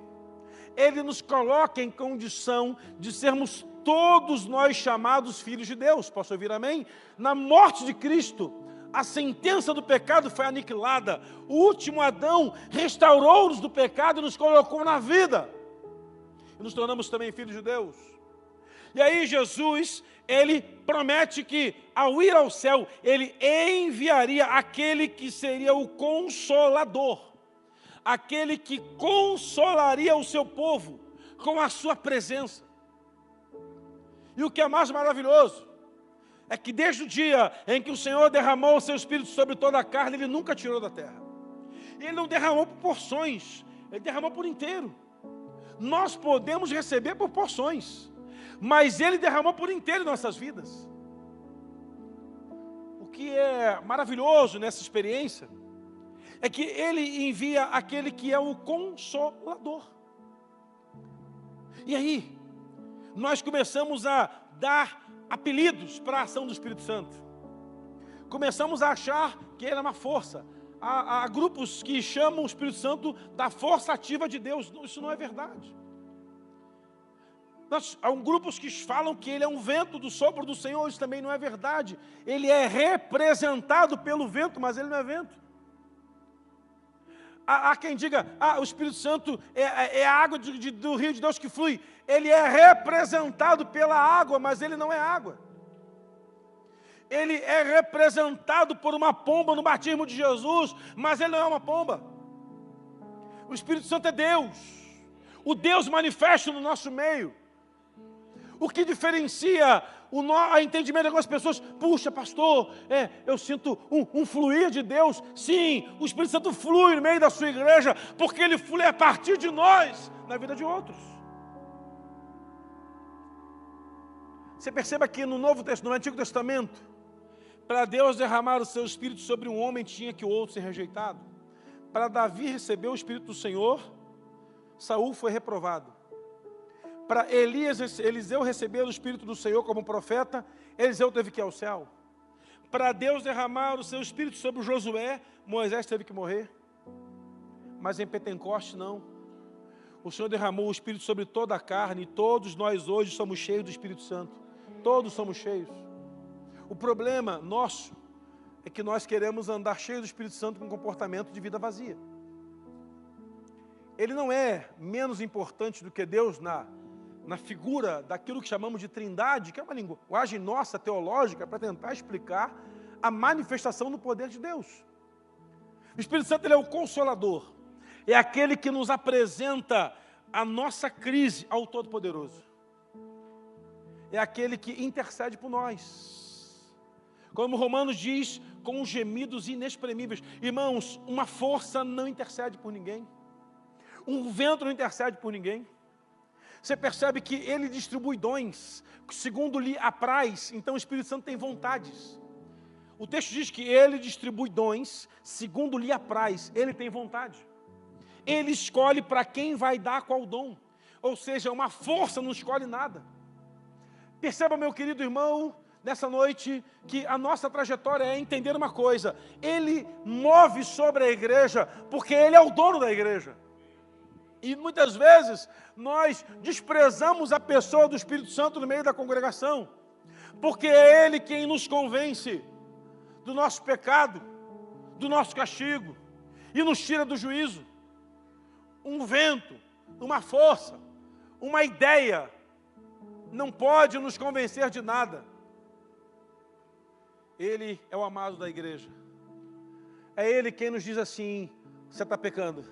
Ele nos coloca em condição de sermos todos nós chamados filhos de Deus. Posso ouvir amém? Na morte de Cristo, a sentença do pecado foi aniquilada. O último Adão restaurou-nos do pecado e nos colocou na vida. E nos tornamos também filhos de Deus. E aí Jesus, Ele promete que ao ir ao céu, Ele enviaria aquele que seria o Consolador. Aquele que consolaria o seu povo com a sua presença. E o que é mais maravilhoso é que desde o dia em que o Senhor derramou o seu Espírito sobre toda a carne, Ele nunca tirou da terra. Ele não derramou por porções, Ele derramou por inteiro. Nós podemos receber por porções, mas Ele derramou por inteiro em nossas vidas. O que é maravilhoso nessa experiência é que Ele envia aquele que é o Consolador. E aí, nós começamos a dar apelidos para a ação do Espírito Santo. Começamos a achar que ele é uma força. Há grupos que chamam o Espírito Santo da força ativa de Deus. Isso não é verdade. Há grupos que falam que ele é um vento do sopro do Senhor. Isso também não é verdade. Ele é representado pelo vento, mas ele não é vento. Há quem diga, o Espírito Santo é a água do rio de Deus que flui. Ele é representado pela água, mas ele não é água. Ele é representado por uma pomba no batismo de Jesus, mas ele não é uma pomba. O Espírito Santo é Deus. O Deus manifesto no nosso meio. O que diferencia o entendimento de algumas pessoas, puxa, pastor, eu sinto um fluir de Deus. Sim, o Espírito Santo flui no meio da sua igreja, porque ele flui a partir de nós, na vida de outros. Você perceba que no Antigo Testamento, para Deus derramar o seu Espírito sobre um homem, tinha que o outro ser rejeitado. Para Davi receber o Espírito do Senhor, Saul foi reprovado. Para Eliseu receber o Espírito do Senhor como profeta, Eliseu teve que ir ao céu. Para Deus derramar o seu Espírito sobre Josué, Moisés teve que morrer. Mas em Pentecoste não. O Senhor derramou o Espírito sobre toda a carne, e todos nós hoje somos cheios do Espírito Santo. Todos somos cheios. O problema nosso é que nós queremos andar cheios do Espírito Santo com um comportamento de vida vazia. Ele não é menos importante do que Deus na figura daquilo que chamamos de trindade, que é uma linguagem nossa, teológica, para tentar explicar a manifestação do poder de Deus. O Espírito Santo, ele é o consolador, é aquele que nos apresenta a nossa crise ao Todo-Poderoso. É aquele que intercede por nós. Como Romanos diz, com gemidos inexprimíveis. Irmãos, uma força não intercede por ninguém. Um vento não intercede por ninguém. Você percebe que ele distribui dons, segundo lhe apraz. Então o Espírito Santo tem vontades. O texto diz que ele distribui dons, segundo lhe apraz. Ele tem vontade. Ele escolhe para quem vai dar qual dom. Ou seja, uma força não escolhe nada. Perceba, meu querido irmão, nessa noite, que a nossa trajetória é entender uma coisa. Ele move sobre a igreja, porque ele é o dono da igreja. E muitas vezes nós desprezamos a pessoa do Espírito Santo no meio da congregação, porque é ele quem nos convence do nosso pecado, do nosso castigo, e nos tira do juízo. Um vento, uma força, uma ideia, não pode nos convencer de nada. Ele é o amado da igreja. É ele quem nos diz assim: você está pecando.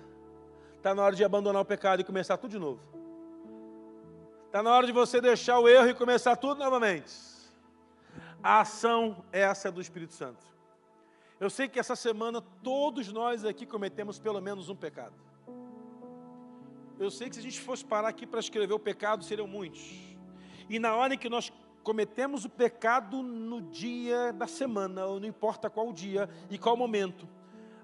Está na hora de abandonar o pecado e começar tudo de novo. Está na hora de você deixar o erro e começar tudo novamente. A ação essa é do Espírito Santo. Eu sei que essa semana todos nós aqui cometemos pelo menos um pecado. Eu sei que se a gente fosse parar aqui para escrever o pecado, seriam muitos. E na hora em que nós cometemos o pecado no dia da semana, ou não importa qual dia e qual momento,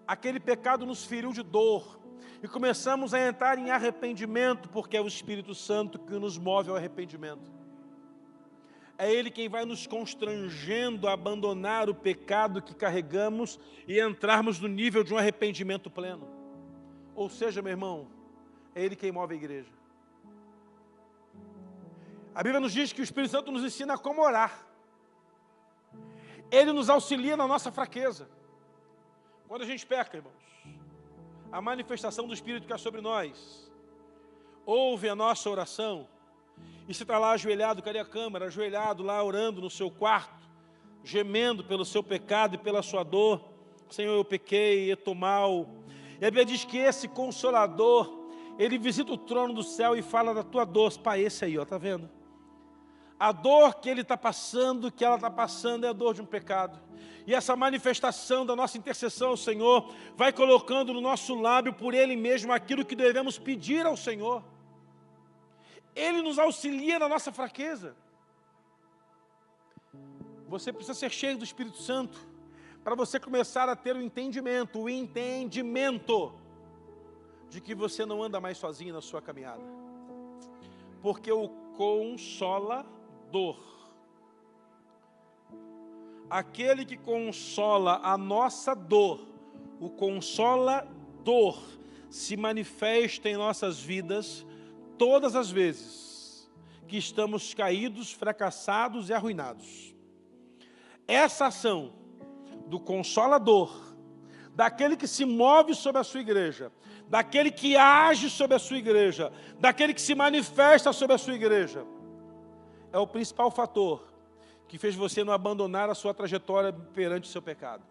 aquele pecado nos feriu de dor, e começamos a entrar em arrependimento, porque é o Espírito Santo que nos move ao arrependimento. É Ele quem vai nos constrangendo a abandonar o pecado que carregamos e entrarmos no nível de um arrependimento pleno. Ou seja, meu irmão, é Ele quem move a igreja. A Bíblia nos diz que o Espírito Santo nos ensina como orar. Ele nos auxilia na nossa fraqueza. Quando a gente peca, irmãos, a manifestação do Espírito que há sobre nós ouve a nossa oração. E você está lá ajoelhado, cadê a câmera? Ajoelhado lá orando no seu quarto, gemendo pelo seu pecado e pela sua dor. Senhor, eu pequei, eu estou mal. E a Bíblia diz que esse Consolador, ele visita o trono do céu e fala da tua dor. Pai, esse aí, ó, tá vendo? A dor que ele está passando, que ela está passando, é a dor de um pecado. E essa manifestação da nossa intercessão ao Senhor vai colocando no nosso lábio por Ele mesmo aquilo que devemos pedir ao Senhor. Ele nos auxilia na nossa fraqueza. Você precisa ser cheio do Espírito Santo para você começar a ter o entendimento de que você não anda mais sozinho na sua caminhada. Porque o Consolador, aquele que consola a nossa dor, o Consolador, se manifesta em nossas vidas todas as vezes que estamos caídos, fracassados e arruinados. Essa ação do Consolador, daquele que se move sobre a sua igreja, daquele que age sobre a sua igreja, daquele que se manifesta sobre a sua igreja, é o principal fator que fez você não abandonar a sua trajetória perante o seu pecado,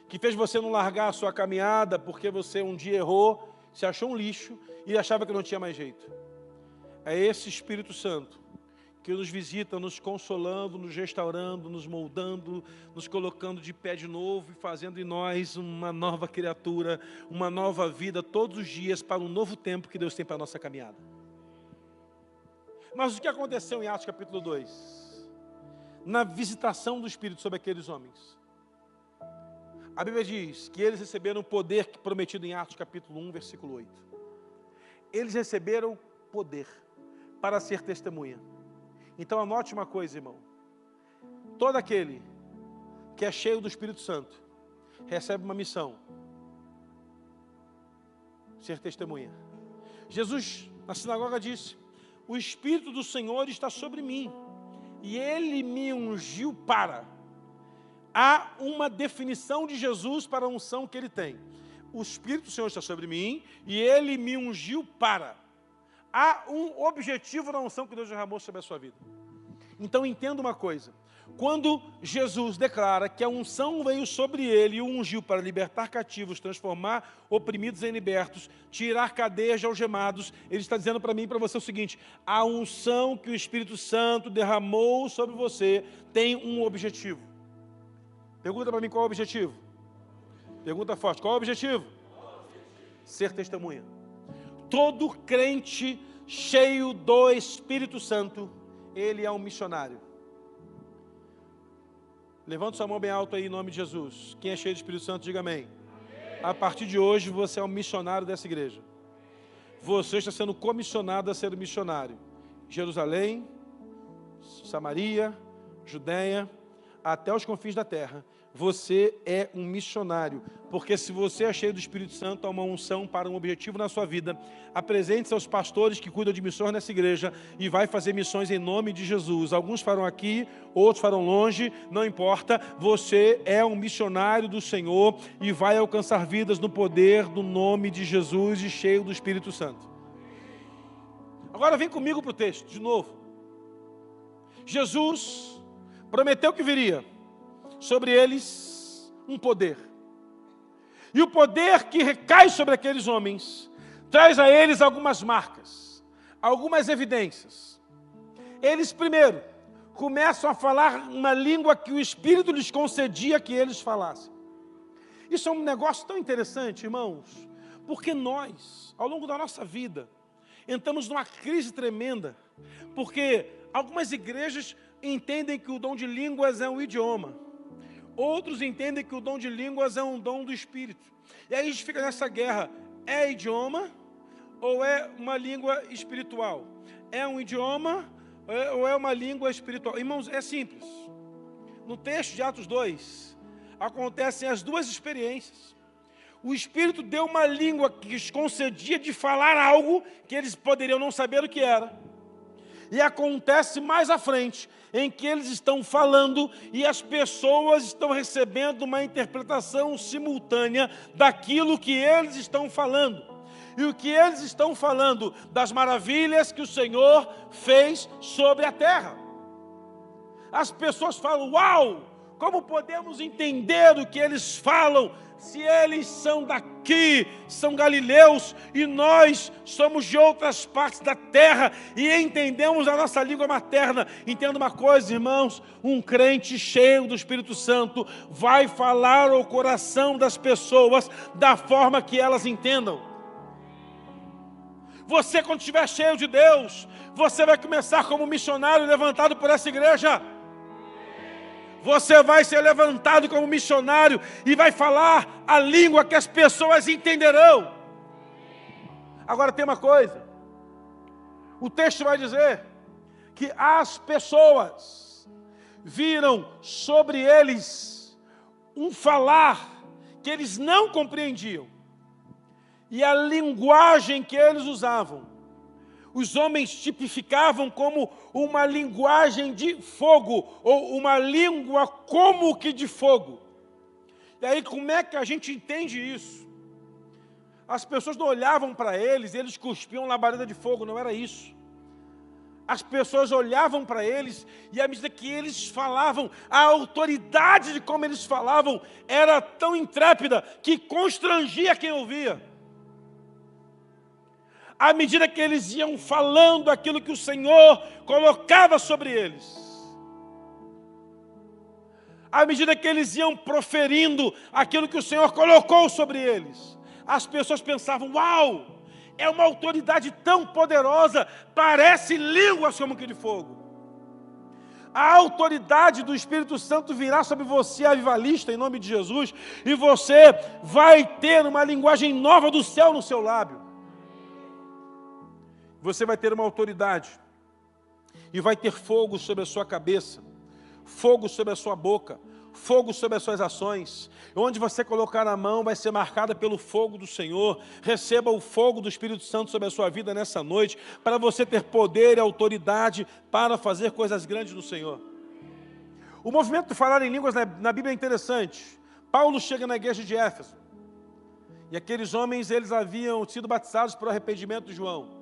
que fez você não largar a sua caminhada porque você um dia errou, se achou um lixo e achava que não tinha mais jeito. É esse Espírito Santo que nos visita, nos consolando, nos restaurando, nos moldando, nos colocando de pé de novo e fazendo em nós uma nova criatura, uma nova vida todos os dias para um novo tempo que Deus tem para a nossa caminhada. Mas o que aconteceu em Atos capítulo 2? Na visitação do Espírito sobre aqueles homens. A Bíblia diz que eles receberam o poder prometido em Atos capítulo 1, versículo 8. Eles receberam poder para ser testemunha. Então anote uma coisa, irmão. Todo aquele que é cheio do Espírito Santo recebe uma missão: ser testemunha. Jesus, na sinagoga, disse: o Espírito do Senhor está sobre mim, e Ele me ungiu para... Há uma definição de Jesus para a unção que Ele tem. O Espírito do Senhor está sobre mim, e Ele me ungiu para... Há um objetivo na unção que Deus derramou sobre a sua vida. Então entenda uma coisa: quando Jesus declara que a unção veio sobre ele e o ungiu para libertar cativos, transformar oprimidos em libertos, tirar cadeias de algemados, ele está dizendo para mim e para você o seguinte: a unção que o Espírito Santo derramou sobre você tem um objetivo. Pergunta para mim qual é o objetivo. Pergunta forte: qual é o objetivo? Ser testemunha. Todo crente cheio do Espírito Santo, ele é um missionário. Levanta sua mão bem alto aí em nome de Jesus. Quem é cheio do Espírito Santo, diga amém. A partir de hoje você é um missionário dessa igreja. Você está sendo comissionado a ser um missionário. Jerusalém, Samaria, Judeia, até os confins da terra. Você é um missionário, porque se você é cheio do Espírito Santo, há uma unção para um objetivo na sua vida. Apresente-se aos pastores que cuidam de missões nessa igreja e vai fazer missões em nome de Jesus. Alguns farão aqui, outros farão longe, não importa. Você é um missionário do Senhor e vai alcançar vidas no poder do nome de Jesus e cheio do Espírito Santo. Agora vem comigo para o texto, de novo. Jesus prometeu que viria sobre eles um poder. E o poder que recai sobre aqueles homens traz a eles algumas marcas, algumas evidências. Eles primeiro começam a falar uma língua que o Espírito lhes concedia que eles falassem. Isso é um negócio tão interessante, irmãos, porque nós, ao longo da nossa vida, entramos numa crise tremenda, porque algumas igrejas entendem que o dom de línguas é um idioma. Outros entendem que o dom de línguas é um dom do Espírito. E aí a gente fica nessa guerra: é idioma ou é uma língua espiritual? É um idioma ou é uma língua espiritual? Irmãos, é simples. No texto de Atos 2, acontecem as duas experiências. O Espírito deu uma língua que lhes concedia de falar algo que eles poderiam não saber o que era. E acontece mais à frente, em que eles estão falando e as pessoas estão recebendo uma interpretação simultânea daquilo que eles estão falando. E o que eles estão falando? Das maravilhas que o Senhor fez sobre a terra. As pessoas falam: uau! Como podemos entender o que eles falam, se eles são daqui, são galileus, e nós somos de outras partes da terra, e entendemos a nossa língua materna? Entenda uma coisa, irmãos: um crente cheio do Espírito Santo vai falar ao coração das pessoas da forma que elas entendam. Você, quando estiver cheio de Deus, você vai começar como missionário levantado por essa igreja. Você vai ser levantado como missionário e vai falar a língua que as pessoas entenderão. Agora tem uma coisa: o texto vai dizer que as pessoas viram sobre eles um falar que eles não compreendiam. E a linguagem que eles usavam, os homens tipificavam como uma linguagem de fogo, ou uma língua como que de fogo. E aí, como é que a gente entende isso? As pessoas não olhavam para eles, eles cuspiam labareda de fogo, não era isso. As pessoas olhavam para eles, e à medida que eles falavam, a autoridade de como eles falavam era tão intrépida que constrangia quem ouvia. à medida que eles iam falando aquilo que o Senhor colocava sobre eles, à medida que eles iam proferindo aquilo que o Senhor colocou sobre eles, as pessoas pensavam: uau, é uma autoridade tão poderosa, parece línguas como que de fogo. A autoridade do Espírito Santo virá sobre você, avivalista, em nome de Jesus, e você vai ter uma linguagem nova do céu no seu lábio. Você vai ter uma autoridade, e vai ter fogo sobre a sua cabeça, fogo sobre a sua boca, fogo sobre as suas ações. Onde você colocar a mão vai ser marcada pelo fogo do Senhor. Receba o fogo do Espírito Santo sobre a sua vida nessa noite, para você ter poder e autoridade para fazer coisas grandes no Senhor. O movimento de falar em línguas na Bíblia é interessante. Paulo chega na igreja de Éfeso, e aqueles homens, eles haviam sido batizados por arrependimento de João.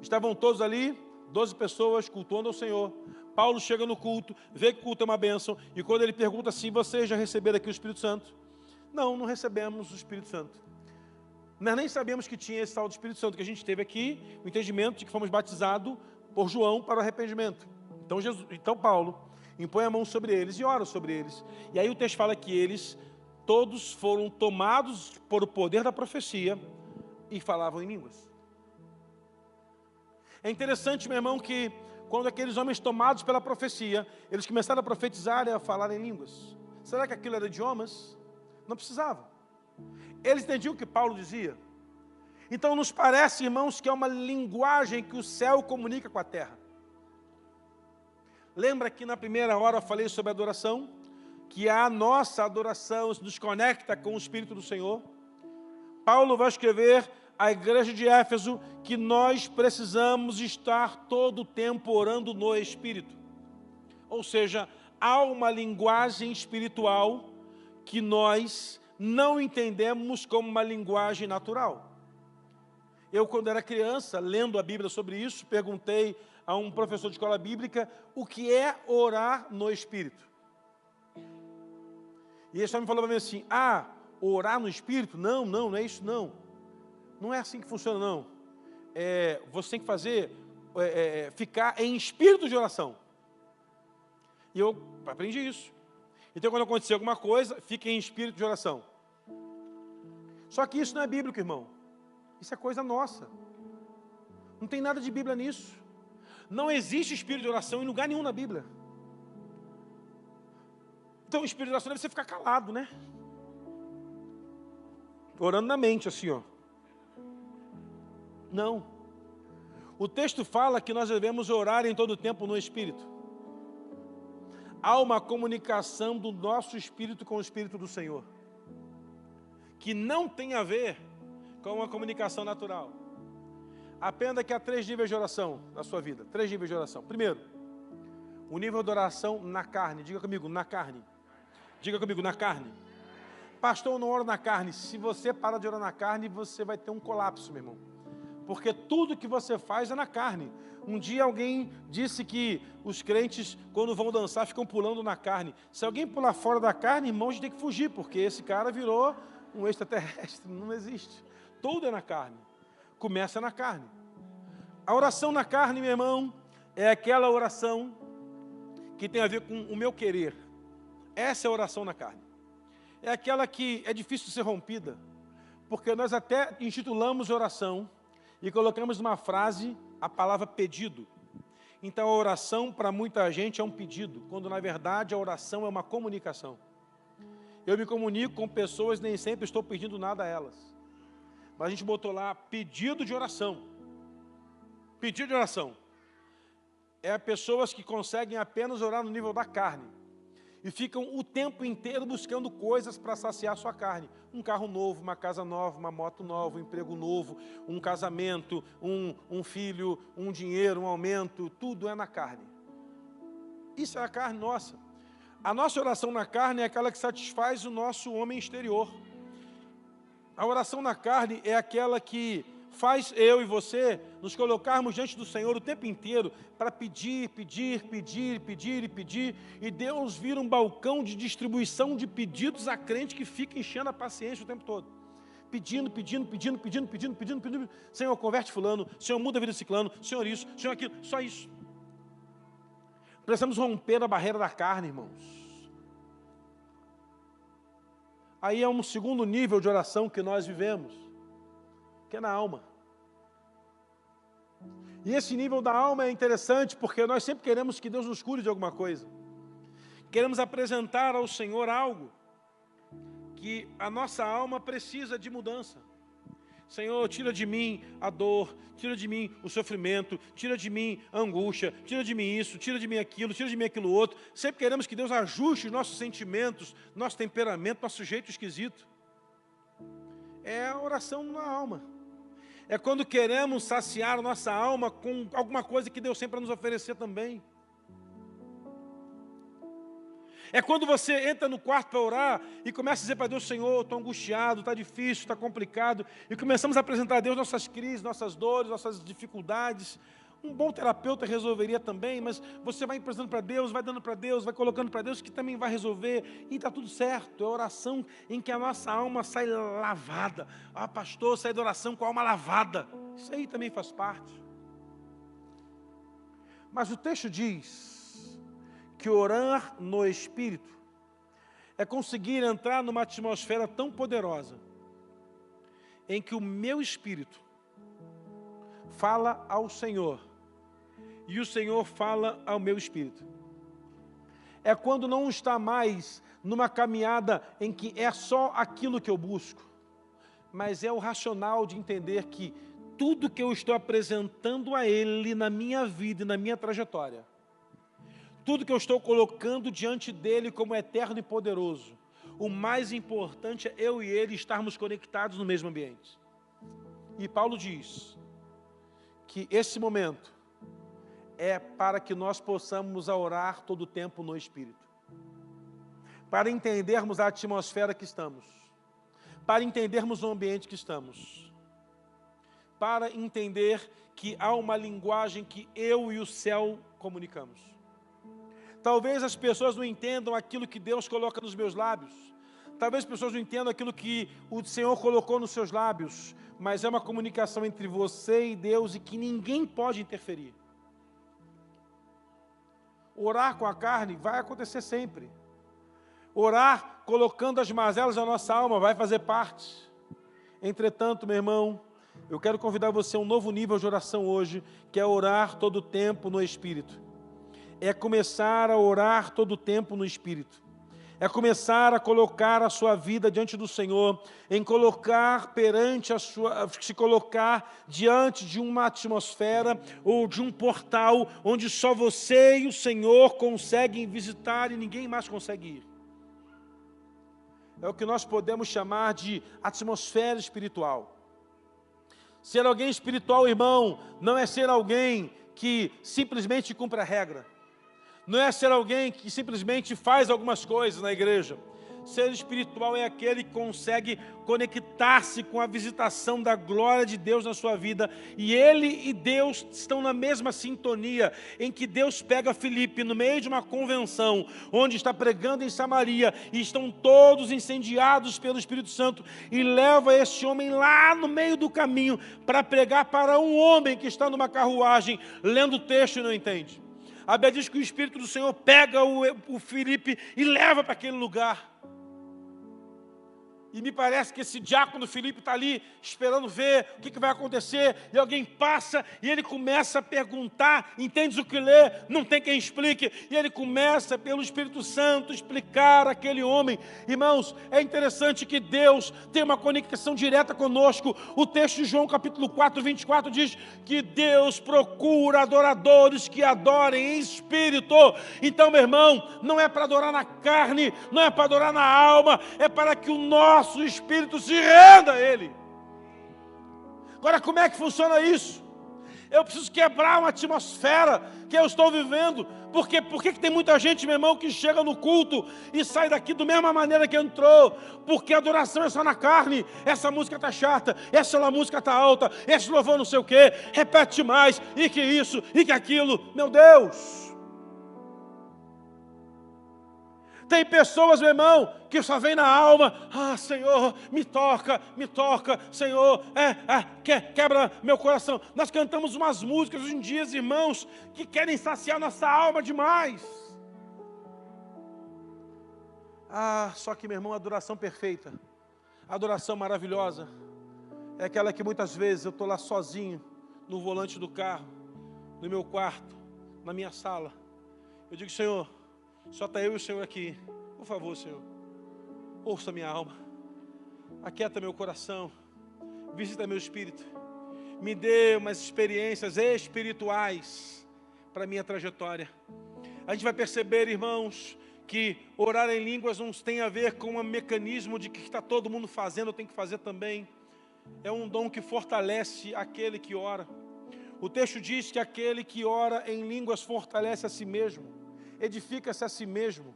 Estavam todos ali, 12 pessoas cultuando ao Senhor. Paulo chega no culto, vê que o culto é uma bênção, e quando ele pergunta assim: vocês já receberam aqui o Espírito Santo? Não, não recebemos o Espírito Santo. Nós nem sabemos que tinha esse tal do Espírito Santo, que a gente teve aqui o entendimento de que fomos batizados por João para o arrependimento. Então Paulo impõe a mão sobre eles e ora sobre eles. E aí o texto fala que eles todos foram tomados por o poder da profecia e falavam em línguas. É interessante, meu irmão, que quando aqueles homens tomados pela profecia, eles começaram a profetizar e a falar em línguas. Será que aquilo era idiomas? Não precisava. Eles entendiam o que Paulo dizia. Então nos parece, irmãos, que é uma linguagem que o céu comunica com a terra. Lembra que na primeira hora eu falei sobre adoração? Que a nossa adoração nos conecta com o Espírito do Senhor. Paulo vai escrever à igreja de Éfeso que nós precisamos estar todo o tempo orando no Espírito. Ou seja, há uma linguagem espiritual que nós não entendemos como uma linguagem natural. Eu, quando era criança, lendo a Bíblia sobre isso, perguntei a um professor de escola bíblica o que é orar no Espírito. E ele só me falou para mim assim: orar no Espírito? Não é isso não. Não é assim que funciona, não. Você tem que fazer, ficar em espírito de oração. E eu aprendi isso. Então, quando acontecer alguma coisa, fique em espírito de oração. Só que isso não é bíblico, irmão. Isso é coisa nossa. Não tem nada de Bíblia nisso. Não existe espírito de oração em lugar nenhum na Bíblia. Então, o espírito de oração deve ser ficar calado, né? Orando na mente, assim, ó. Não. O texto fala que nós devemos orar em todo o tempo no Espírito. Há uma comunicação do nosso espírito com o Espírito do Senhor, que não tem a ver com uma comunicação natural. Aprenda que há 3 níveis de oração na sua vida. 3 níveis de oração. Primeiro, o nível de oração na carne. Diga comigo, na carne. Diga comigo, na carne. Pastor, eu não oro na carne. Se você parar de orar na carne, você vai ter um colapso, meu irmão. Porque tudo que você faz é na carne. Um dia alguém disse que os crentes, quando vão dançar, ficam pulando na carne. Se alguém pular fora da carne, irmão, a gente tem que fugir, porque esse cara virou um extraterrestre. Não existe. Tudo é na carne. Começa na carne. A oração na carne, meu irmão, é aquela oração que tem a ver com o meu querer. Essa é a oração na carne. É aquela que é difícil de ser rompida, porque nós até intitulamos oração e colocamos numa frase a palavra pedido. Então a oração para muita gente é um pedido, quando na verdade a oração é uma comunicação. Eu me comunico com pessoas, nem sempre estou pedindo nada a elas. Mas a gente botou lá pedido de oração. Pedido de oração. É pessoas que conseguem apenas orar no nível da carne. E ficam o tempo inteiro buscando coisas para saciar sua carne. Um carro novo, uma casa nova, uma moto nova, um emprego novo, um casamento, um filho, um dinheiro, um aumento, tudo é na carne. Isso é a carne nossa. A nossa oração na carne é aquela que satisfaz o nosso homem exterior. A oração na carne é aquela que faz eu e você nos colocarmos diante do Senhor o tempo inteiro para pedir, e Deus vira um balcão de distribuição de pedidos a crente que fica enchendo a paciência o tempo todo. pedindo. Senhor, converte fulano, Senhor, muda a vida de ciclano, Senhor isso, Senhor aquilo, só isso. Precisamos romper a barreira da carne, irmãos. Aí é um segundo nível de oração que nós vivemos, que é na alma. E esse nível da alma é interessante porque nós sempre queremos que Deus nos cure de alguma coisa. Queremos apresentar ao Senhor algo que a nossa alma precisa de mudança. Senhor, tira de mim a dor, tira de mim o sofrimento, tira de mim a angústia, tira de mim isso, tira de mim aquilo outro. Sempre queremos que Deus ajuste os nossos sentimentos, nosso temperamento, nosso jeito esquisito. É a oração na alma. É quando queremos saciar a nossa alma com alguma coisa que Deus sempre vai nos oferecer também. É quando você entra no quarto para orar e começa a dizer para Deus, Senhor, estou angustiado, está difícil, está complicado. E começamos a apresentar a Deus nossas crises, nossas dores, nossas dificuldades. Um bom terapeuta resolveria também, mas você vai apresentando para Deus, vai dando para Deus, vai colocando para Deus, que também vai resolver. E está tudo certo. É oração em que a nossa alma sai lavada. Ah, pastor, sai da oração com a alma lavada. Isso aí também faz parte. Mas o texto diz que orar no Espírito é conseguir entrar numa atmosfera tão poderosa em que o meu espírito fala ao Senhor e o Senhor fala ao meu espírito. É quando não está mais numa caminhada em que é só aquilo que eu busco, mas é o racional de entender que tudo que eu estou apresentando a Ele na minha vida e na minha trajetória, tudo que eu estou colocando diante dEle como eterno e poderoso, o mais importante é eu e Ele estarmos conectados no mesmo ambiente. E Paulo diz que esse momento é para que nós possamos orar todo o tempo no Espírito, para entendermos a atmosfera que estamos, para entendermos o ambiente que estamos, para entender que há uma linguagem que eu e o céu comunicamos. Talvez as pessoas não entendam aquilo que Deus coloca nos meus lábios. Talvez as pessoas não entendam aquilo que o Senhor colocou nos seus lábios. Mas é uma comunicação entre você e Deus e que ninguém pode interferir. Orar com a carne vai acontecer sempre. Orar colocando as mazelas na nossa alma vai fazer parte. Entretanto, meu irmão, eu quero convidar você a um novo nível de oração hoje, que é orar todo o tempo no Espírito. É começar a orar todo o tempo no Espírito. É começar a colocar a sua vida diante do Senhor, em colocar se colocar diante de uma atmosfera ou de um portal onde só você e o Senhor conseguem visitar e ninguém mais consegue ir. É o que nós podemos chamar de atmosfera espiritual. Ser alguém espiritual, irmão, não é ser alguém que simplesmente cumpre a regra. Não é ser alguém que simplesmente faz algumas coisas na igreja. Ser espiritual é aquele que consegue conectar-se com a visitação da glória de Deus na sua vida. E ele e Deus estão na mesma sintonia, em que Deus pega Filipe no meio de uma convenção, onde está pregando em Samaria, e estão todos incendiados pelo Espírito Santo, e leva esse homem lá no meio do caminho, para pregar para um homem que está numa carruagem, lendo o texto e não entende. A Bíblia diz que o Espírito do Senhor pega o Filipe e leva para aquele lugar. E me parece que esse diácono Filipe está ali esperando ver o que vai acontecer. E alguém passa e ele começa a perguntar. Entendes o que lê? Não tem quem explique. E ele começa pelo Espírito Santo explicar aquele homem. Irmãos, é interessante que Deus tem uma conexão direta conosco. O texto de João capítulo 4, 24 diz que Deus procura adoradores que adorem em espírito. Então, meu irmão, não é para adorar na carne, não é para adorar na alma, é para que o nosso espírito se renda a Ele. Agora, como é que funciona isso? Eu preciso quebrar uma atmosfera que eu estou vivendo. Por que tem muita gente, meu irmão, que chega no culto e sai daqui da mesma maneira que entrou? Porque a adoração é só na carne. Essa música está chata, essa música está alta, esse louvor não sei o quê, repete mais, e que isso, e que aquilo. Meu Deus! Tem pessoas, meu irmão, que só vem na alma, Senhor, me toca, Senhor, quebra meu coração. Nós cantamos umas músicas hoje em dia, irmãos, que querem saciar nossa alma demais. Só que, meu irmão, a adoração perfeita, a adoração maravilhosa, é aquela que muitas vezes eu estou lá sozinho, no volante do carro, no meu quarto, na minha sala. Eu digo, Senhor, só está eu e o Senhor aqui. Por favor, Senhor, ouça minha alma, aquieta meu coração, visita meu espírito, me dê umas experiências espirituais para a minha trajetória. A gente vai perceber, irmãos, que orar em línguas não tem a ver com um mecanismo de que está todo mundo fazendo, eu tenho que fazer também. É um dom que fortalece aquele que ora. O texto diz que aquele que ora em línguas fortalece a si mesmo, edifica-se a si mesmo.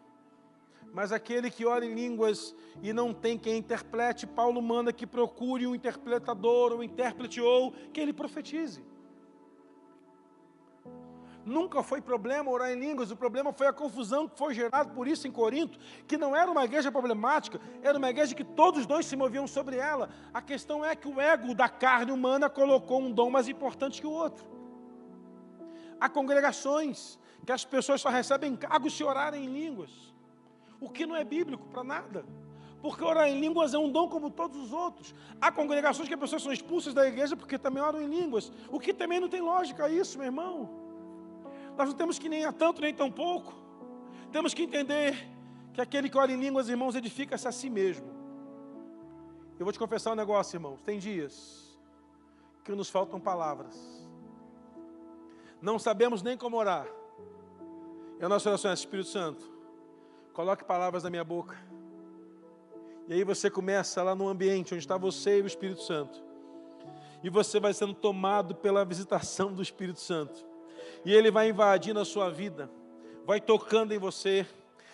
Mas aquele que ora em línguas e não tem quem interprete, Paulo manda que procure um interpretador, ou intérprete, ou que ele profetize. Nunca foi problema orar em línguas, o problema foi a confusão que foi gerada por isso em Corinto, que não era uma igreja problemática, era uma igreja que todos os dois se moviam sobre ela. A questão é que o ego da carne humana colocou um dom mais importante que o outro. Há congregações que as pessoas só recebem cargos se orarem em línguas, o que não é bíblico para nada, porque orar em línguas é um dom como todos os outros. Há congregações que as pessoas são expulsas da igreja porque também oram em línguas, o que também não tem lógica isso, meu irmão. Nós não temos que nem a tanto nem tão pouco. Temos que entender que aquele que ora em línguas, irmãos, edifica-se a si mesmo. Eu vou te confessar um negócio, irmãos. Tem dias que nos faltam palavras. Não sabemos nem como orar. E a nossa oração é: Espírito Santo, coloque palavras na minha boca. E aí você começa lá no ambiente onde está você e o Espírito Santo. E você vai sendo tomado pela visitação do Espírito Santo. E ele vai invadindo a sua vida, vai tocando em você,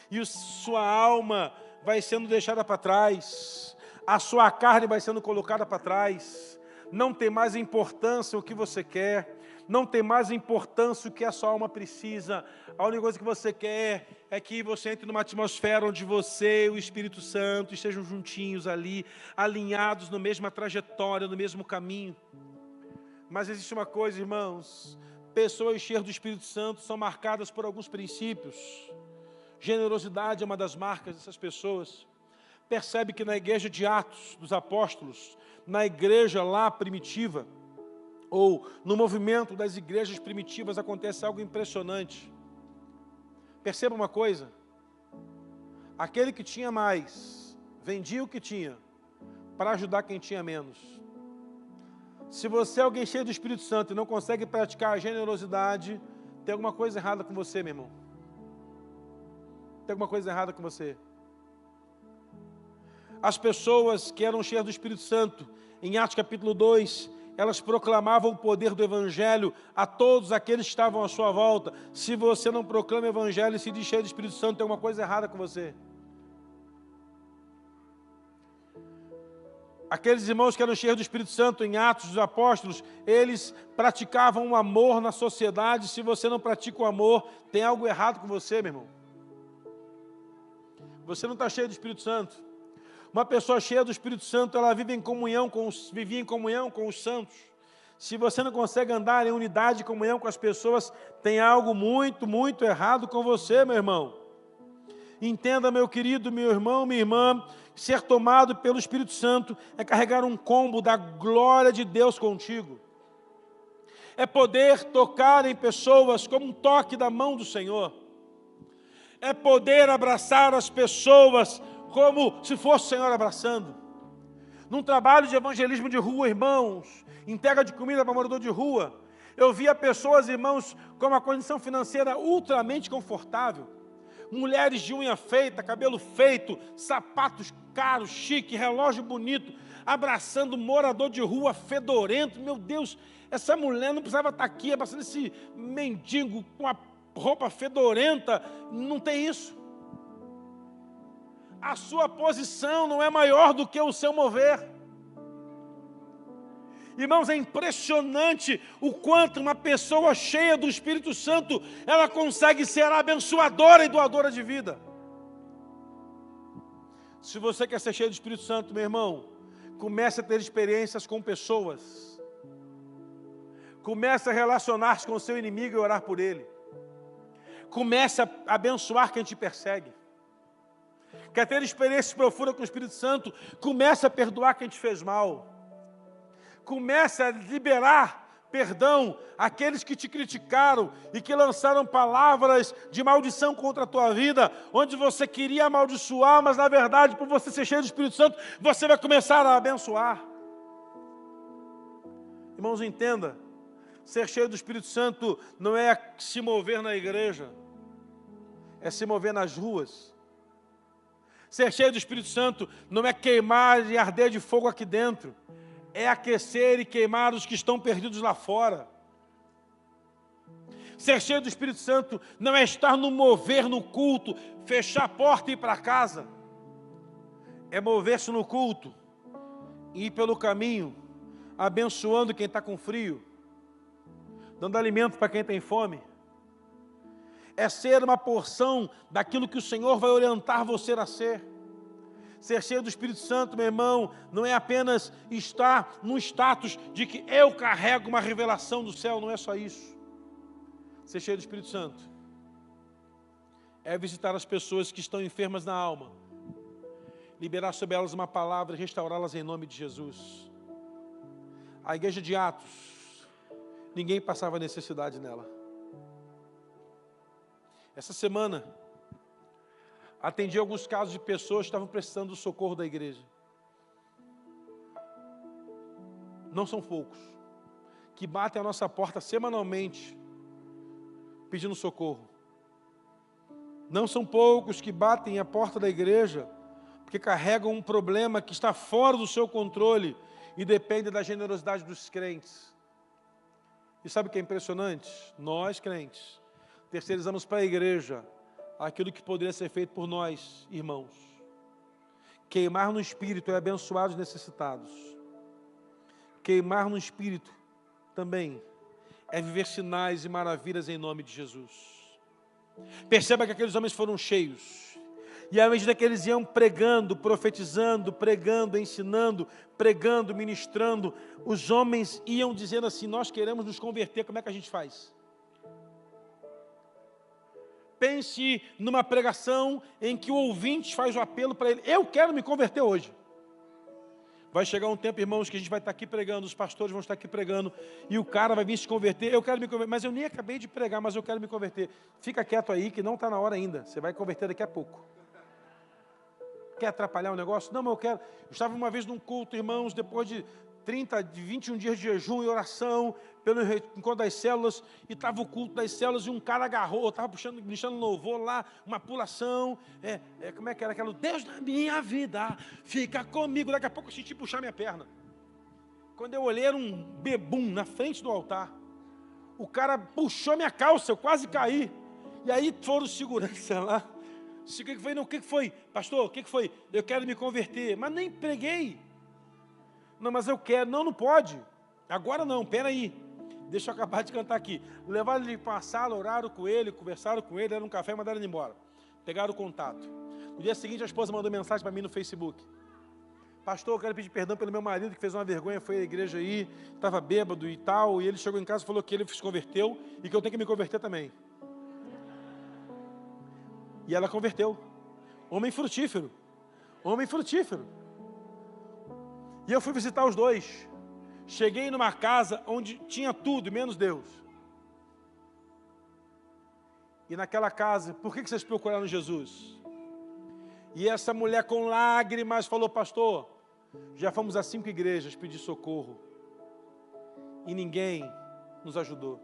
e sua alma vai sendo deixada para trás, a sua carne vai sendo colocada para trás. Não tem mais importância o que você quer, não tem mais importância o que a sua alma precisa. A única coisa que você quer é que você entre numa atmosfera onde você e o Espírito Santo estejam juntinhos ali, alinhados na mesma trajetória, no mesmo caminho. Mas existe uma coisa, irmãos: pessoas cheias do Espírito Santo são marcadas por alguns princípios. Generosidade é uma das marcas dessas pessoas. Percebe que na igreja de Atos dos Apóstolos, na igreja lá primitiva, ou no movimento das igrejas primitivas, acontece algo impressionante. Perceba uma coisa: aquele que tinha mais, vendia o que tinha, para ajudar quem tinha menos. Se você é alguém cheio do Espírito Santo e não consegue praticar a generosidade, tem alguma coisa errada com você, meu irmão. Tem alguma coisa errada com você. As pessoas que eram cheias do Espírito Santo, em Atos capítulo 2, elas proclamavam o poder do Evangelho a todos aqueles que estavam à sua volta. Se você não proclama o Evangelho e se diz cheio do Espírito Santo, tem alguma coisa errada com você. Aqueles irmãos que eram cheios do Espírito Santo em Atos dos Apóstolos, eles praticavam o amor na sociedade. Se você não pratica o amor, tem algo errado com você, meu irmão. Você não está cheio do Espírito Santo. Uma pessoa cheia do Espírito Santo, ela vivia em comunhão com os santos. Se você não consegue andar em unidade e comunhão com as pessoas, tem algo muito, muito errado com você, meu irmão. Entenda, meu querido, meu irmão, minha irmã, ser tomado pelo Espírito Santo é carregar um combo da glória de Deus contigo. É poder tocar em pessoas como um toque da mão do Senhor. É poder abraçar as pessoas como se fosse o Senhor abraçando. Num trabalho de evangelismo de rua, irmãos, entrega de comida para morador de rua, eu via pessoas, irmãos, com uma condição financeira ultramente confortável. Mulheres de unha feita, cabelo feito, sapatos caros, chique, relógio bonito, abraçando morador de rua fedorento. Meu Deus, essa mulher não precisava estar aqui abraçando esse mendigo com a roupa fedorenta. Não tem isso. A sua posição não é maior do que o seu mover. Irmãos, é impressionante o quanto uma pessoa cheia do Espírito Santo, ela consegue ser abençoadora e doadora de vida. Se você quer ser cheio do Espírito Santo, meu irmão, comece a ter experiências com pessoas. Comece a relacionar-se com o seu inimigo e orar por ele. Comece a abençoar quem te persegue. Quer ter experiências profundas com o Espírito Santo? Comece a perdoar quem te fez mal. Comece a liberar perdão àqueles que te criticaram e que lançaram palavras de maldição contra a tua vida, onde você queria amaldiçoar, mas na verdade, por você ser cheio do Espírito Santo, você vai começar a abençoar. Irmãos, entenda, ser cheio do Espírito Santo não é se mover na igreja, é se mover nas ruas. Ser cheio do Espírito Santo não é queimar e arder de fogo aqui dentro, é aquecer e queimar os que estão perdidos lá fora. Ser cheio do Espírito Santo não é estar no mover no culto, fechar a porta e ir para casa. É mover-se no culto, ir pelo caminho, abençoando quem está com frio, dando alimento para quem tem fome. É ser uma porção daquilo que o Senhor vai orientar você a ser. Ser cheio do Espírito Santo, meu irmão, não é apenas estar num status de que eu carrego uma revelação do céu, não é só isso. Ser cheio do Espírito Santo é visitar as pessoas que estão enfermas na alma, liberar sobre elas uma palavra e restaurá-las em nome de Jesus. A igreja de Atos, ninguém passava necessidade nela. Essa semana, atendi alguns casos de pessoas que estavam precisando do socorro da igreja. Não são poucos que batem a nossa porta semanalmente pedindo socorro. Não são poucos que batem a porta da igreja porque carregam um problema que está fora do seu controle e depende da generosidade dos crentes. E sabe o que é impressionante? Nós, crentes, terceirizamos para a igreja aquilo que poderia ser feito por nós, irmãos. Queimar no Espírito é abençoar os necessitados. Queimar no Espírito também é viver sinais e maravilhas em nome de Jesus. Perceba que aqueles homens foram cheios. E à medida que eles iam pregando, profetizando, pregando, ensinando, pregando, ministrando, os homens iam dizendo assim, nós queremos nos converter, como é que a gente faz? Pense numa pregação em que o ouvinte faz o apelo para ele, eu quero me converter hoje. Vai chegar um tempo, irmãos, que a gente vai estar aqui pregando, os pastores vão estar aqui pregando, e o cara vai vir se converter, eu quero me converter, mas eu nem acabei de pregar, mas eu quero me converter. Fica quieto aí, que não está na hora ainda, você vai converter daqui a pouco. Quer atrapalhar o negócio? Não, mas eu quero. Eu estava uma vez num culto, irmãos, depois de 21 dias de jejum e oração, pelo encontro das células, e estava o culto das células, e um cara agarrou, estava puxando louvor lá, uma pulação, como é que era aquela? Deus da minha vida, fica comigo, daqui a pouco eu senti puxar minha perna. Quando eu olhei, era um bebum na frente do altar, o cara puxou minha calça, eu quase caí, e aí foram segurança lá, o que foi? Não, o que foi? Pastor, o que foi? Eu quero me converter, mas nem preguei. Não, mas eu quero. Não pode. Agora não, peraí. Deixa eu acabar de cantar aqui. Levaram ele para a sala, oraram com ele, conversaram com ele, deram um café e mandaram ele embora. Pegaram o contato. No dia seguinte, a esposa mandou mensagem para mim no Facebook. Pastor, eu quero pedir perdão pelo meu marido, que fez uma vergonha, foi à igreja aí, estava bêbado e tal, e ele chegou em casa e falou que ele se converteu e que eu tenho que me converter também. E ela converteu. Homem frutífero. Homem frutífero. E eu fui visitar os dois. Cheguei numa casa onde tinha tudo, menos Deus. E naquela casa, por que vocês procuraram Jesus? E essa mulher com lágrimas falou, pastor, já fomos a 5 igrejas pedir socorro. E ninguém nos ajudou.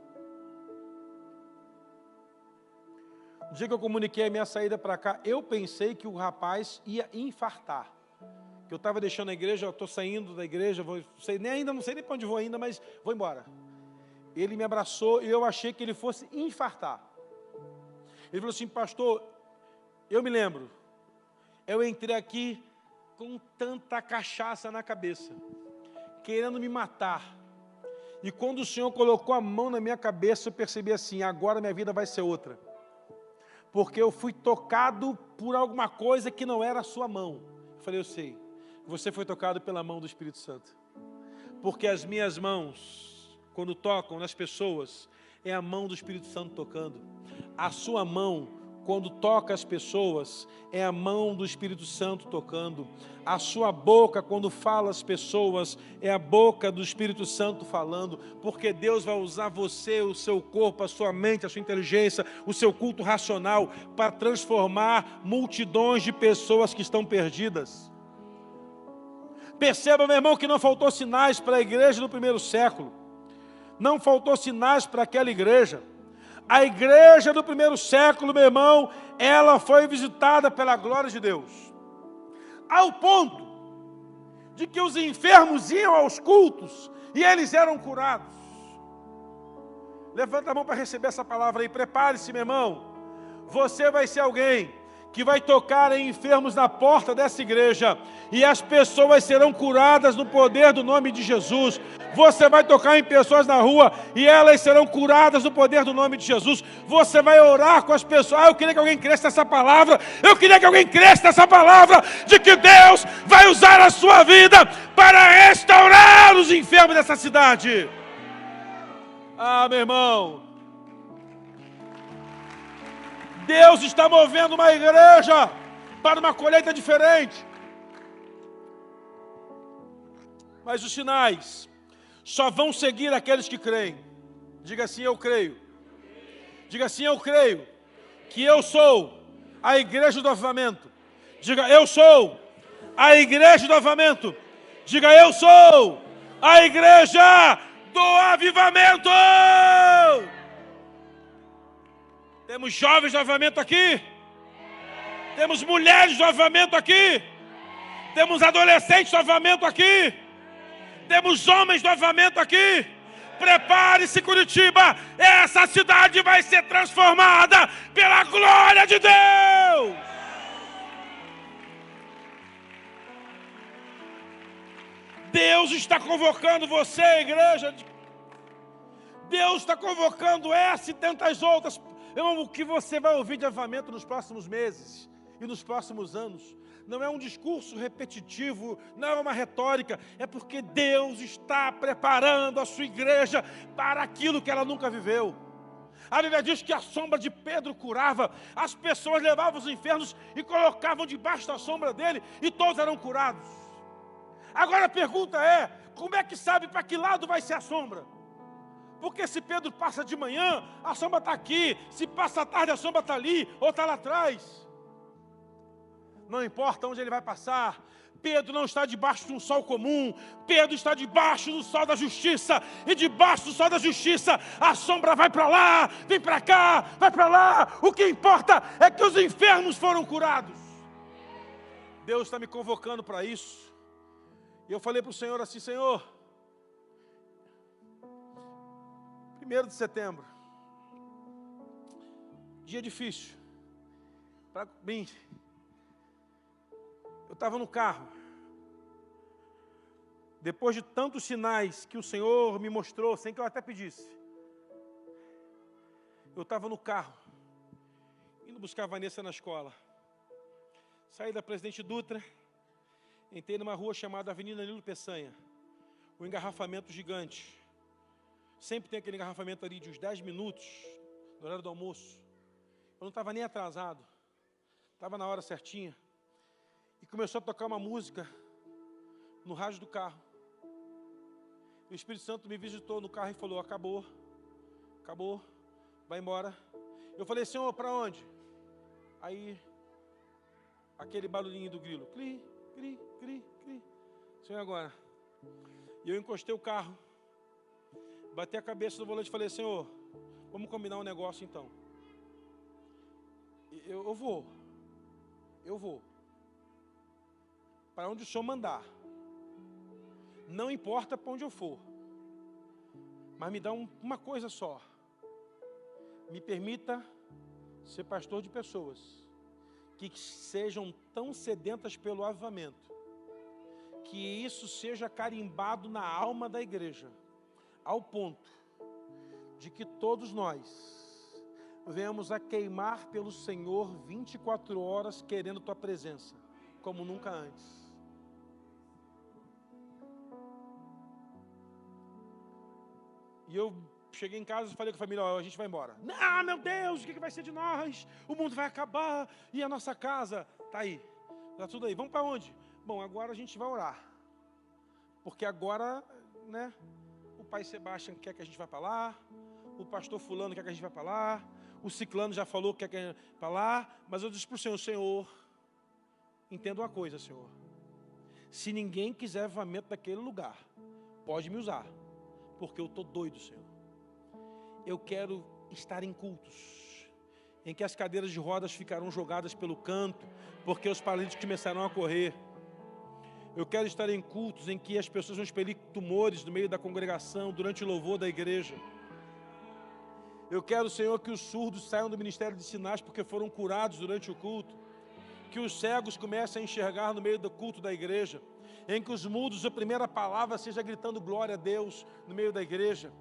No dia que eu comuniquei a minha saída para cá, eu pensei que o rapaz ia infartar. Que eu estava deixando a igreja, eu estou saindo da igreja, ainda não sei nem para onde vou ainda, mas vou embora. Ele me abraçou e eu achei que ele fosse infartar. Ele falou assim, pastor, eu me lembro, eu entrei aqui com tanta cachaça na cabeça, querendo me matar. E quando o Senhor colocou a mão na minha cabeça, eu percebi assim, agora minha vida vai ser outra. Porque eu fui tocado por alguma coisa que não era a sua mão. falei, eu sei. Você foi tocado pela mão do Espírito Santo. Porque as minhas mãos, quando tocam nas pessoas, é a mão do Espírito Santo tocando. A sua mão, quando toca as pessoas, é a mão do Espírito Santo tocando. A sua boca, quando fala as pessoas, é a boca do Espírito Santo falando. Porque Deus vai usar você, o seu corpo, a sua mente, a sua inteligência, o seu culto racional, para transformar multidões de pessoas que estão perdidas. Perceba, meu irmão, que não faltou sinais para a igreja do primeiro século. Não faltou sinais para aquela igreja. A igreja do primeiro século, meu irmão, ela foi visitada pela glória de Deus. Ao ponto de que os enfermos iam aos cultos e eles eram curados. Levanta a mão para receber essa palavra aí. Prepare-se, meu irmão. Você vai ser alguém que vai tocar em enfermos na porta dessa igreja, e as pessoas serão curadas no poder do nome de Jesus. Você vai tocar em pessoas na rua, e elas serão curadas no poder do nome de Jesus. Você vai orar com as pessoas. Eu queria que alguém cresça nessa palavra. Eu queria que alguém cresça nessa palavra, de que Deus vai usar a sua vida para restaurar os enfermos dessa cidade. Ah, meu irmão, Deus está movendo uma igreja para uma colheita diferente. Mas os sinais só vão seguir aqueles que creem. Diga assim, eu creio. Diga assim, eu creio que eu sou a igreja do avivamento. Diga, eu sou a igreja do avivamento. Diga, eu sou a igreja do avivamento. Temos jovens do avivamento aqui. Temos mulheres do avivamento aqui. Temos adolescentes do avivamento aqui. Temos homens do avivamento aqui. Prepare-se, Curitiba. Essa cidade vai ser transformada pela glória de Deus. Deus está convocando você, igreja. Deus está convocando essa e tantas outras. O que você vai ouvir de avivamento nos próximos meses e nos próximos anos não é um discurso repetitivo, não é uma retórica, é porque Deus está preparando a sua igreja para aquilo que ela nunca viveu. A Bíblia diz que a sombra de Pedro curava, as pessoas levavam os enfermos e colocavam debaixo da sombra dele e todos eram curados. Agora a pergunta é, como é que sabe para que lado vai ser a sombra? Porque se Pedro passa de manhã, a sombra está aqui. Se passa à tarde, a sombra está ali ou está lá atrás. Não importa onde ele vai passar. Pedro não está debaixo de um sol comum. Pedro está debaixo do sol da justiça. E debaixo do sol da justiça, a sombra vai para lá, vem para cá, vai para lá. O que importa é que os enfermos foram curados. Deus está me convocando para isso. E eu falei para o Senhor assim, Senhor, 1º de setembro, dia difícil para mim. Eu estava no carro, depois de tantos sinais que o Senhor me mostrou, sem que eu até pedisse. Eu estava no carro, indo buscar a Vanessa na escola. Saí da Presidente Dutra, entrei numa rua chamada Avenida Nilo Peçanha, um engarrafamento gigante. Sempre tem aquele engarrafamento ali de uns 10 minutos, no horário do almoço. Eu não estava nem atrasado, estava na hora certinha. E começou a tocar uma música no rádio do carro. E o Espírito Santo me visitou no carro e falou, acabou, vai embora. Eu falei, Senhor, para onde? Aí, aquele barulhinho do grilo, cri, cri, cri, cri. Senhor, agora. E eu encostei o carro. Bati a cabeça no volante e falei, Senhor, vamos combinar um negócio então. Eu vou. Para onde o Senhor mandar. Não importa para onde eu for. Mas me dá uma coisa só. Me permita ser pastor de pessoas que sejam tão sedentas pelo avivamento, que isso seja carimbado na alma da igreja, ao ponto de que todos nós venhamos a queimar pelo Senhor 24 horas querendo Tua presença. como nunca antes. E eu cheguei em casa e falei com a família, ó, a gente vai embora. Não, meu Deus, o que vai ser de nós? O mundo vai acabar e a nossa casa está aí. Está tudo aí. Vamos para onde? Bom, agora a gente vai orar. Porque agora, né, o pai Sebastião quer que a gente vá para lá, o pastor fulano quer que a gente vá para lá, o ciclano já falou que quer que a gente vá para lá, mas eu disse para o Senhor, Senhor, entenda uma coisa, Senhor. Se ninguém quiser avivamento daquele lugar, pode me usar. Porque eu estou doido, Senhor. Eu quero estar em cultos, em que as cadeiras de rodas ficarão jogadas pelo canto, porque os paralíticos começarão a correr. Eu quero estar em cultos em que as pessoas vão expelir tumores no meio da congregação, durante o louvor da igreja. Eu quero, Senhor, que os surdos saiam do ministério de sinais, porque foram curados durante o culto. Que os cegos comecem a enxergar no meio do culto da igreja. Em que os mudos, a primeira palavra seja gritando glória a Deus no meio da igreja.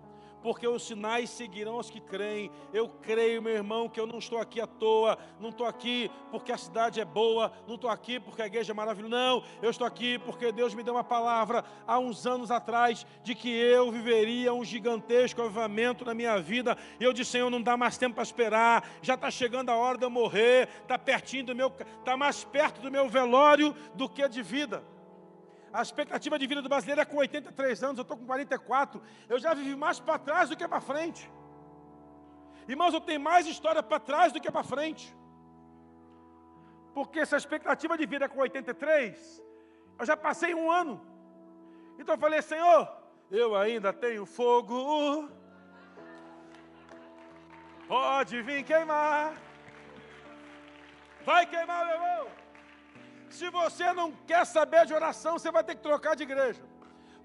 Porque os sinais seguirão os que creem. Eu creio, meu irmão, que eu não estou aqui à toa. Não estou aqui porque a cidade é boa. Não estou aqui porque a igreja é maravilhosa. Não, eu estou aqui porque Deus me deu uma palavra há uns anos atrás de que eu viveria um gigantesco avivamento na minha vida. E eu disse, Senhor, não dá mais tempo para esperar. Já está chegando a hora de eu morrer. Está pertinho do meu, está mais perto do meu velório do que de vida. A expectativa de vida do brasileiro é com 83 anos, eu estou com 44. Eu já vivi mais para trás do que para frente. Irmãos, eu tenho mais história para trás do que para frente. Porque se a expectativa de vida é com 83, eu já passei um ano. Então eu falei, Senhor, eu ainda tenho fogo. Pode vir queimar. Vai queimar, meu irmão. Se você não quer saber de oração, você vai ter que trocar de igreja.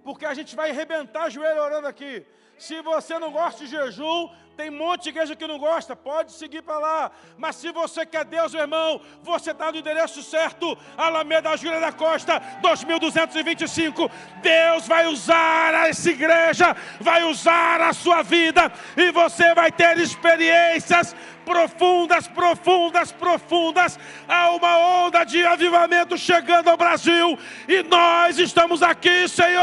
Porque a gente vai arrebentar joelho orando aqui. Se você não gosta de jejum, tem um monte de igreja que não gosta, pode seguir para lá. Mas se você quer Deus, meu irmão, você está no endereço certo. Alameda Júlia da Costa, 2225. Deus vai usar essa igreja, vai usar a sua vida. E você vai ter experiências profundas, profundas, profundas. Há uma onda de avivamento chegando ao Brasil. E nós estamos aqui, Senhor.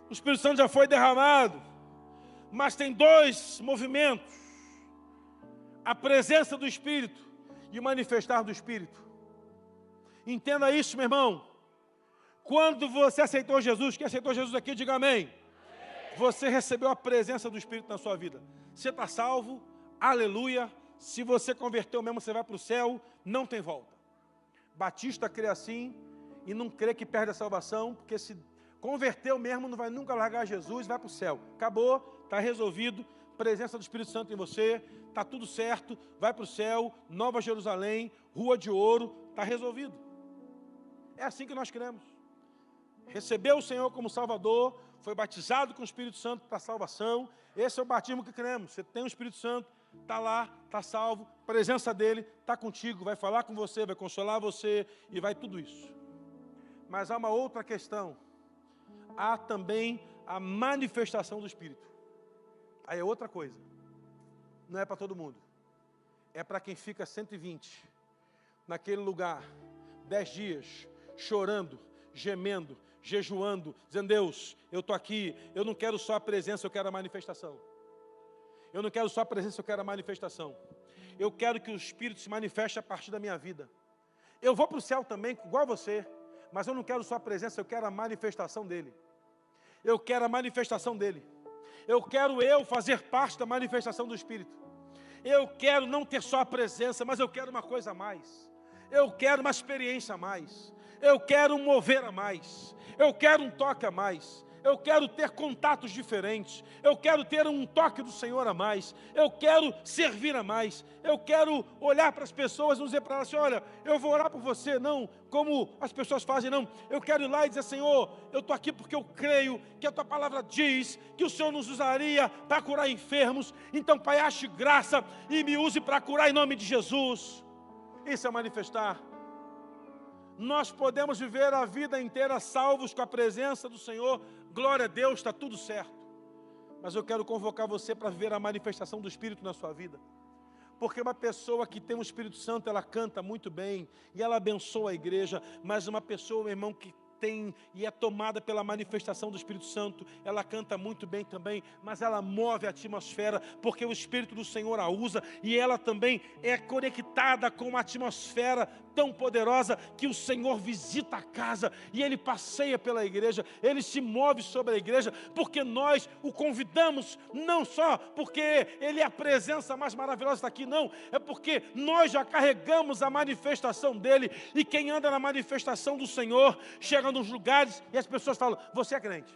O Espírito Santo já foi derramado, mas tem dois movimentos: a presença do Espírito e o manifestar do Espírito. Entenda isso, meu irmão. Quando você aceitou Jesus, quem aceitou Jesus aqui, diga amém. Você recebeu a presença do Espírito na sua vida. Você está salvo, aleluia. Se você converteu mesmo, você vai para o céu, não tem volta. Batista crê assim e não crê que perde a salvação, porque se converteu mesmo, não vai nunca largar Jesus, vai para o céu. Acabou, está resolvido, presença do Espírito Santo em você, está tudo certo, vai para o céu, Nova Jerusalém, Rua de Ouro, está resolvido. É assim que nós cremos. Recebeu o Senhor como Salvador, foi batizado com o Espírito Santo para a salvação, esse é o batismo que cremos. Você tem o Espírito Santo, está lá, está salvo, presença dele, está contigo, vai falar com você, vai consolar você e vai tudo isso. Mas há uma outra questão. Há também a manifestação do Espírito. Aí é outra coisa. Não é para todo mundo. É para quem fica 120 naquele lugar, 10 dias, chorando, gemendo, jejuando, dizendo, Deus, eu estou aqui, eu não quero só a presença, eu quero a manifestação. Eu não quero só a presença, eu quero a manifestação. Eu quero que o Espírito se manifeste a partir da minha vida. Eu vou para o céu também, igual você, mas eu não quero só a presença, eu quero a manifestação dele. Eu quero a manifestação dele. Eu quero fazer parte da manifestação do Espírito. Eu quero não ter só a presença, mas eu quero uma coisa a mais. Eu quero uma experiência a mais. Eu quero um mover a mais. Eu quero um toque a mais. Eu quero ter contatos diferentes. Eu quero ter um toque do Senhor a mais. Eu quero servir a mais. Eu quero olhar para as pessoas e dizer para elas assim, olha, eu vou orar por você, não como as pessoas fazem, não. Eu quero ir lá e dizer, Senhor, eu estou aqui porque eu creio que a Tua palavra diz que o Senhor nos usaria para curar enfermos. Então, Pai, ache graça e me use para curar em nome de Jesus. Isso é manifestar. Nós podemos viver a vida inteira salvos com a presença do Senhor. Glória a Deus, está tudo certo. Mas eu quero convocar você para viver a manifestação do Espírito na sua vida. Porque uma pessoa que tem o Espírito Santo, ela canta muito bem, e ela abençoa a igreja, mas uma pessoa, meu irmão, que tem e é tomada pela manifestação do Espírito Santo, ela canta muito bem também, mas ela move a atmosfera, porque o Espírito do Senhor a usa, e ela também é conectada com uma atmosfera tão poderosa, que o Senhor visita a casa, e Ele passeia pela igreja, Ele se move sobre a igreja, porque nós o convidamos, não só porque Ele é a presença mais maravilhosa está aqui, não, é porque nós já carregamos a manifestação dEle, e quem anda na manifestação do Senhor, chega nos lugares e as pessoas falam: você é crente.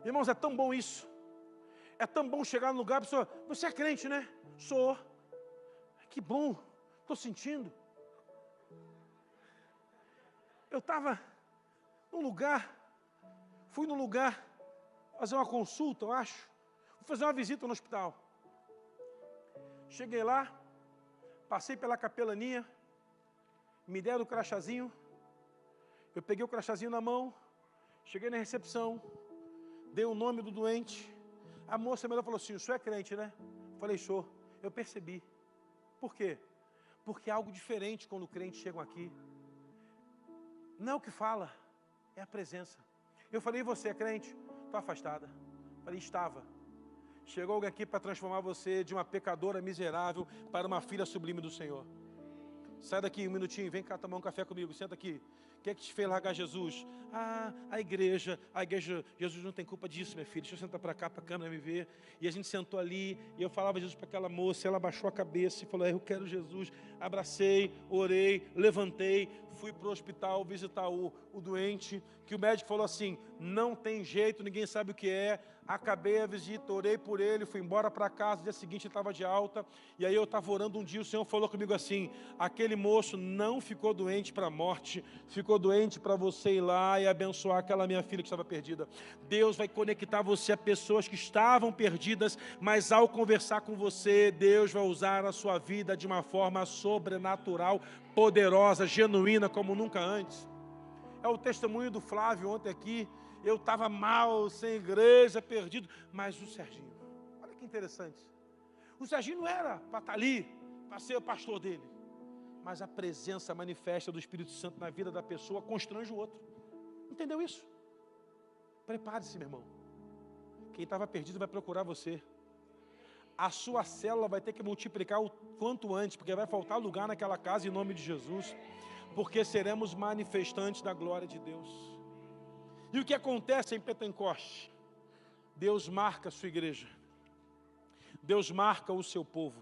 Irmãos, é tão bom isso. É tão bom chegar no lugar e a pessoa: você é crente, né? Sou. Que bom, estou sentindo. Eu estava num lugar, fui num lugar fazer uma consulta, eu acho. Fui fazer uma visita no hospital. Cheguei lá, passei pela capelania, me deram o crachazinho. Eu peguei o crachazinho na mão, cheguei na recepção, dei o nome do doente. A moça melhor falou assim: o senhor é crente, né? Falei: sou. Eu percebi. Por quê? Porque é algo diferente quando os crentes chegam aqui. Não é o que fala, é a presença. Eu falei: e você é crente? Estou afastada. Falei: estava. Chegou alguém aqui para transformar você de uma pecadora miserável para uma filha sublime do Senhor. Sai daqui um minutinho, vem cá tomar um café comigo, senta aqui. O que é que te fez largar Jesus? A igreja, Jesus não tem culpa disso, minha filha. Deixa eu sentar para cá, para a câmera me ver. E a gente sentou ali, e eu falava Jesus para aquela moça, ela baixou a cabeça e falou: eu quero Jesus. Abracei, orei, levantei, fui para o hospital visitar o doente, que o médico falou assim: não tem jeito, ninguém sabe o que é. Acabei a visita, orei por ele, fui embora para casa, no dia seguinte ele estava de alta, e aí eu estava orando um dia, o Senhor falou comigo assim: aquele moço não ficou doente para a morte, ficou doente para você ir lá e abençoar aquela minha filha que estava perdida. Deus vai conectar você a pessoas que estavam perdidas, mas ao conversar com você, Deus vai usar a sua vida de uma forma sobrenatural, poderosa, genuína, como nunca antes. É o testemunho do Flávio ontem aqui. Eu estava mal, sem igreja, perdido. Mas o Serginho, olha que interessante. O Serginho não era para estar ali, para ser o pastor dele. Mas a presença manifesta do Espírito Santo na vida da pessoa constrange o outro. Entendeu isso? Prepare-se, meu irmão. Quem estava perdido vai procurar você. A sua célula vai ter que multiplicar o quanto antes, porque vai faltar lugar naquela casa em nome de Jesus. Porque seremos manifestantes da glória de Deus. E o que acontece em Pentecoste? Deus marca a sua igreja. Deus marca o seu povo.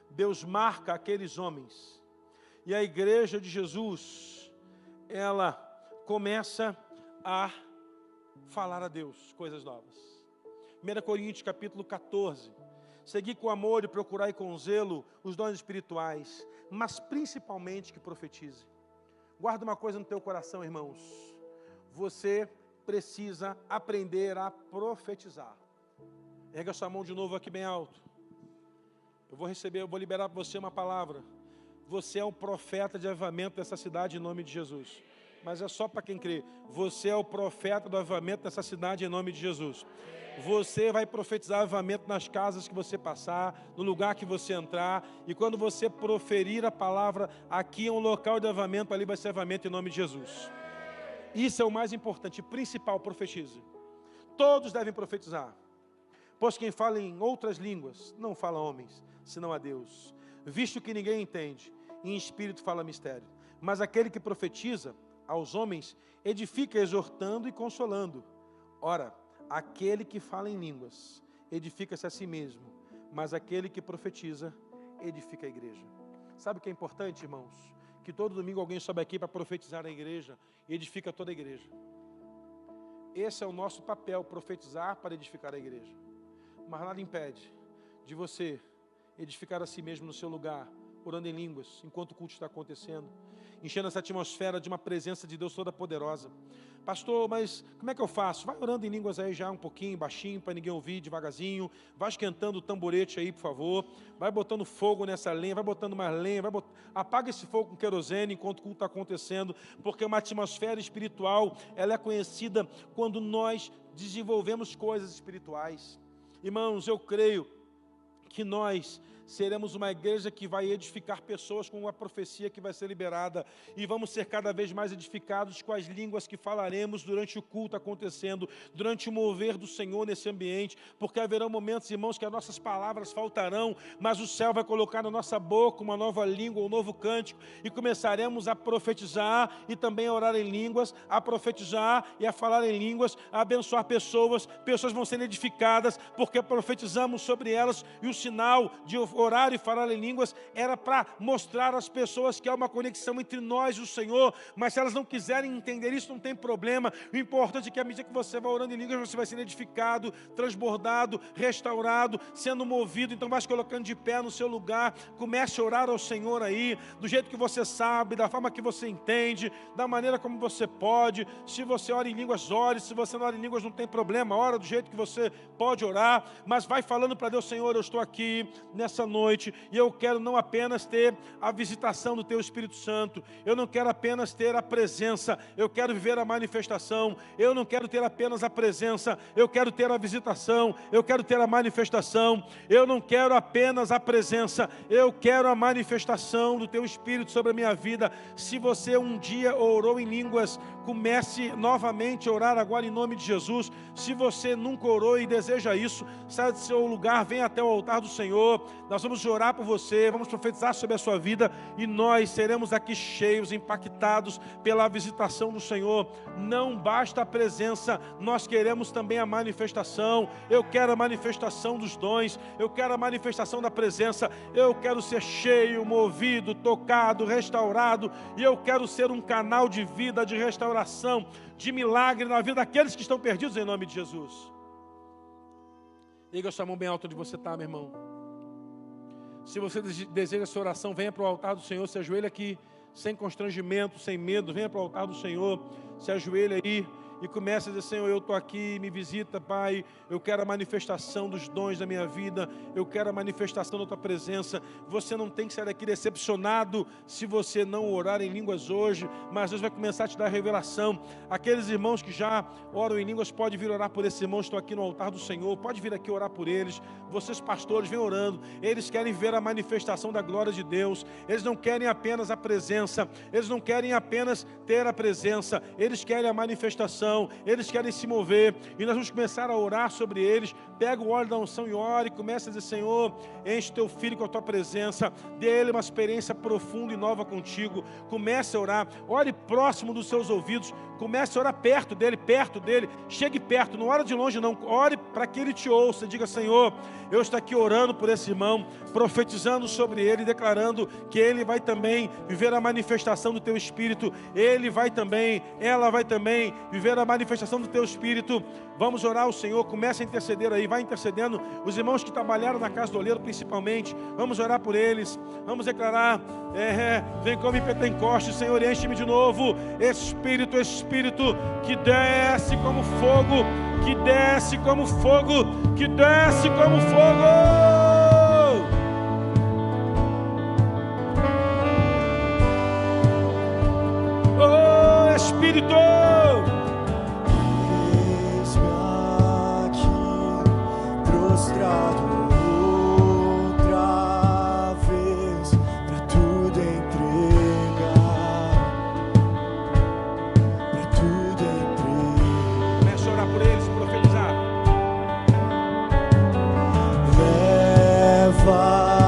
Deus marca aqueles homens. E a igreja de Jesus, ela começa a falar a Deus coisas novas. 1 Coríntios capítulo 14. Segui com amor e procurai com zelo os dons espirituais, mas principalmente que profetize. Guarda uma coisa no teu coração, irmãos. Você precisa aprender a profetizar. Erga sua mão de novo aqui bem alto. Eu vou liberar para você uma palavra. Você é o profeta de avivamento dessa cidade em nome de Jesus. Mas é só para quem crê. Você é o profeta do avivamento dessa cidade em nome de Jesus. Você vai profetizar avivamento nas casas que você passar, no lugar que você entrar. E quando você proferir a palavra, aqui é um local de avivamento, ali vai ser avivamento em nome de Jesus. Isso é o mais importante, principal, profetize. Todos devem profetizar. Pois quem fala em outras línguas, não fala a homens, senão a Deus. Visto que ninguém entende, em espírito fala mistério. Mas aquele que profetiza aos homens, edifica exortando e consolando. Ora, aquele que fala em línguas, edifica-se a si mesmo. Mas aquele que profetiza, edifica a igreja. Sabe o que é importante, irmãos? Que todo domingo alguém sobe aqui para profetizar na igreja e edifica toda a igreja. Esse é o nosso papel, profetizar para edificar a igreja. Mas nada impede de você edificar a si mesmo no seu lugar, orando em línguas, enquanto o culto está acontecendo, enchendo essa atmosfera de uma presença de Deus toda poderosa. Pastor, mas como é que eu faço? Vai orando em línguas aí já um pouquinho, baixinho, para ninguém ouvir, devagarzinho. Vai esquentando o tamborete aí, por favor. Vai botando fogo nessa lenha, vai botando mais lenha. Apaga esse fogo com querosene enquanto o culto está acontecendo, porque uma atmosfera espiritual, ela é conhecida quando nós desenvolvemos coisas espirituais. Irmãos, eu creio que nós seremos uma igreja que vai edificar pessoas com uma profecia que vai ser liberada, e vamos ser cada vez mais edificados com as línguas que falaremos durante o culto acontecendo, durante o mover do Senhor nesse ambiente, porque haverão momentos, irmãos, que as nossas palavras faltarão, mas o céu vai colocar na nossa boca uma nova língua, um novo cântico, e começaremos a profetizar e também a orar em línguas, a profetizar e a falar em línguas, a abençoar pessoas vão ser edificadas, porque profetizamos sobre elas, e o sinal de orar e falar em línguas era para mostrar às pessoas que há uma conexão entre nós e o Senhor, mas se elas não quiserem entender isso, não tem problema. O importante é que à medida que você vai orando em línguas, você vai sendo edificado, transbordado, restaurado, sendo movido. Então vai se colocando de pé no seu lugar, comece a orar ao Senhor aí, do jeito que você sabe, da forma que você entende, da maneira como você pode. Se você ora em línguas, ore. Se você não ora em línguas, não tem problema, ora do jeito que você pode orar, mas vai falando para Deus: Senhor, eu estou aqui nessa noite, e eu quero não apenas ter a visitação do Teu Espírito Santo, eu não quero apenas ter a presença, eu quero viver a manifestação. Eu não quero ter apenas a presença, eu quero ter a visitação, eu quero ter a manifestação. Eu não quero apenas a presença, eu quero a manifestação do Teu Espírito sobre a minha vida. Se você um dia orou em línguas, comece novamente a orar agora em nome de Jesus. Se você nunca orou e deseja isso, saia do seu lugar, venha até o altar do Senhor. Nós vamos orar por você, vamos profetizar sobre a sua vida, e nós seremos aqui cheios, impactados pela visitação do Senhor. Não basta a presença, nós queremos também a manifestação. Eu quero a manifestação dos dons, eu quero a manifestação da presença, eu quero ser cheio, movido, tocado, restaurado, e eu quero ser um canal de vida, de restauração, de milagre na vida daqueles que estão perdidos, em nome de Jesus. Liga a sua mão bem alta onde você está, meu irmão. Se você deseja essa oração, venha para o altar do Senhor, se ajoelha aqui, sem constrangimento, sem medo, venha para o altar do Senhor, se ajoelha aí e começa a dizer: Senhor, eu estou aqui, me visita, Pai, eu quero a manifestação dos dons da minha vida, eu quero a manifestação da Tua presença. Você não tem que sair daqui decepcionado se você não orar em línguas hoje, mas Deus vai começar a te dar revelação. Aqueles irmãos que já oram em línguas, pode vir orar por esses irmãos, estão aqui no altar do Senhor, pode vir aqui orar por eles. Vocês pastores, vem orando, eles querem ver a manifestação da glória de Deus, eles não querem apenas a presença, eles não querem apenas ter a presença, eles querem a manifestação. Eles querem se mover, e nós vamos começar a orar sobre eles. Pega o óleo da unção e ore, e começa a dizer: Senhor, enche teu filho com a tua presença, dê a ele uma experiência profunda e nova contigo. Comece a orar, ore próximo dos seus ouvidos, comece a orar perto dele, chegue perto, não ore de longe não, ore para que ele te ouça. Diga: Senhor, eu estou aqui orando por esse irmão, profetizando sobre ele, declarando que ele vai também viver a manifestação do teu Espírito, ela vai também viver a manifestação do teu Espírito. Vamos orar ao Senhor, comece a interceder aí, vai intercedendo, os irmãos que trabalharam na casa do oleiro principalmente, vamos orar por eles, vamos declarar: vem como em Pentecostes, Senhor, enche-me de novo, Espírito, que desce como fogo, que desce como fogo, que desce como fogo. Oh, Espírito! Outra vez, pra tudo entregar, pra tudo entregar. Comece a orar por eles, profetizar. Leva-me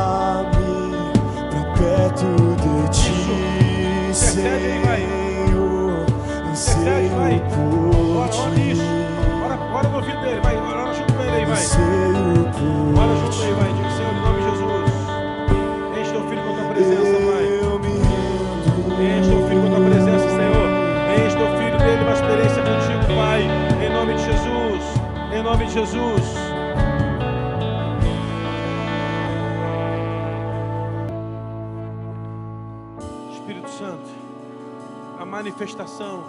pra perto de ti, Senhor, anseio por ti. Ora no ouvido dele, vai, ora junto com ele aí, vai. Ora junto aí, vai. Diga: Senhor, em nome de Jesus, enche teu filho com a tua presença, Pai. Enche teu filho com a tua presença, Senhor. Enche teu filho dele uma experiência contigo, Pai. Em nome de Jesus, em nome de Jesus. Espírito Santo, a manifestação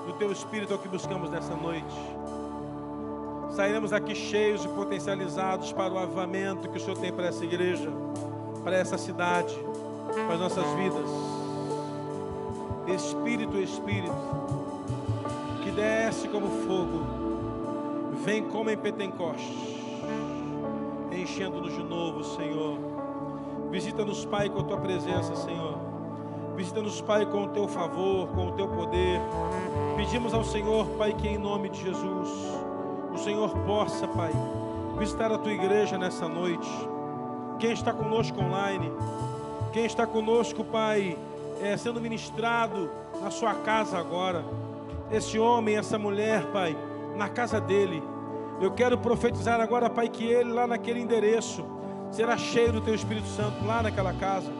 do teu Espírito é o que buscamos nessa noite. Sairemos aqui cheios e potencializados para o avivamento que o Senhor tem para essa igreja, para essa cidade, para as nossas vidas. Espírito, que desce como fogo, vem como em Pentecostes, enchendo-nos de novo, Senhor. Visita-nos, Pai, com a Tua presença, Senhor. Visita-nos, Pai, com o Teu favor, com o Teu poder. Pedimos ao Senhor, Pai, que em nome de Jesus, o Senhor possa, Pai, visitar a Tua igreja nessa noite. Quem está conosco online, quem está conosco, Pai, sendo ministrado na sua casa agora. Esse homem, essa mulher, Pai, na casa dele. Eu quero profetizar agora, Pai, que ele lá naquele endereço será cheio do Teu Espírito Santo, lá naquela casa,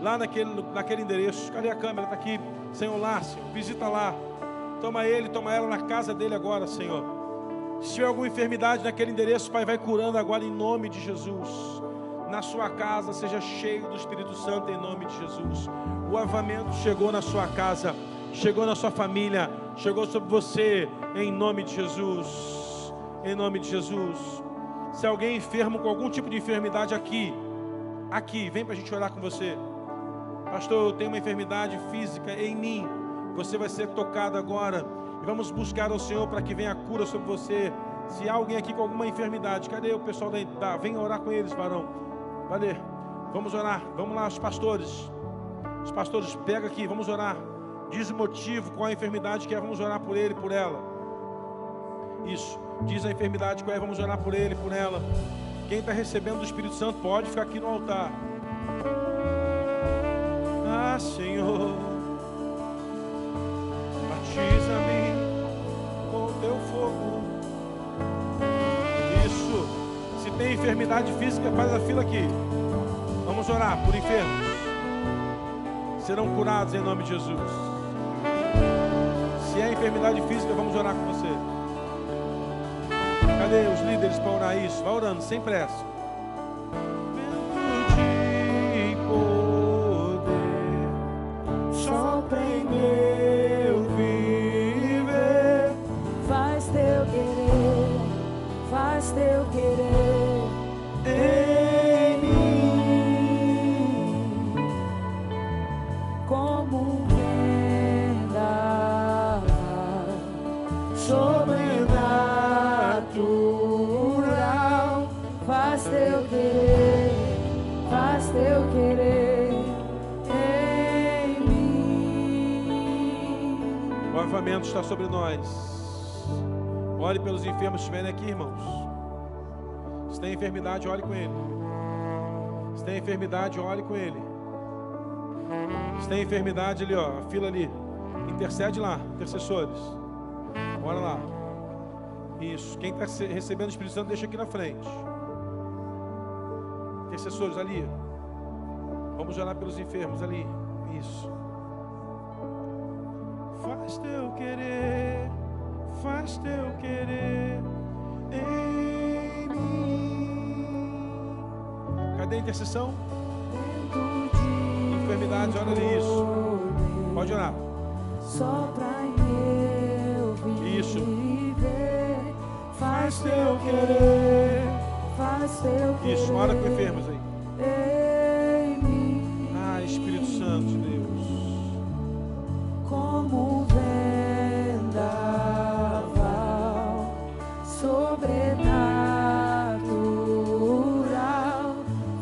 lá naquele endereço. Cadê a câmera? Está aqui, Senhor, lá, Senhor, visita lá. Toma ele, toma ela na casa dele agora, Senhor. Se tiver alguma enfermidade naquele endereço, Pai, vai curando agora em nome de Jesus. Na sua casa seja cheio do Espírito Santo em nome de Jesus. O avivamento chegou na sua casa, chegou na sua família, chegou sobre você em nome de Jesus. Em nome de Jesus. Se alguém enfermo com algum tipo de enfermidade aqui, vem para a gente orar com você. Pastor, eu tenho uma enfermidade física em mim. Você vai ser tocado agora. E vamos buscar ao Senhor para que venha a cura sobre você. Se há alguém aqui com alguma enfermidade, cadê o pessoal da venha orar com eles, varão. Valeu, vamos orar, vamos lá, os pastores, pega aqui, vamos orar, diz o motivo, qual a enfermidade que é, vamos orar por ele, por ela, isso, diz a enfermidade qual é, vamos orar por ele, por ela. Quem está recebendo do Espírito Santo pode ficar aqui no altar. Ah, Senhor, batiza-me com o Teu fogo. Isso. Se tem enfermidade física, faz a fila aqui. Vamos orar por enfermos. Serão curados em nome de Jesus. Se é enfermidade física, vamos orar com você. Cadê os líderes para orar isso? Vai orando, sem pressa. Sopra em meu viver, faz Teu querer, faz Teu querer em mim, como um vendaval sobrenatural, faz Teu querer, faz Teu querer. O avivamento está sobre nós. Ore pelos enfermos que estiverem aqui, irmãos. Se tem enfermidade, ore com ele. Se tem enfermidade, ore com ele. Se tem enfermidade ali, ó, a fila ali, intercede lá, intercessores. Bora lá. Isso. Quem está recebendo o Espírito Santo, deixa aqui na frente. Intercessores ali. Vamos orar pelos enfermos ali. Isso. Faz Teu querer, faz Teu querer em mim. Cadê a intercessão? Enfermidades, olha ali isso. Pode orar. Sopra em meu viver. Isso. Faz Teu querer, faz Teu querer. Isso, ora com enfermos aí. Em mim. Ah, Espírito Santo de Deus. Como um vendaval sobrenatural,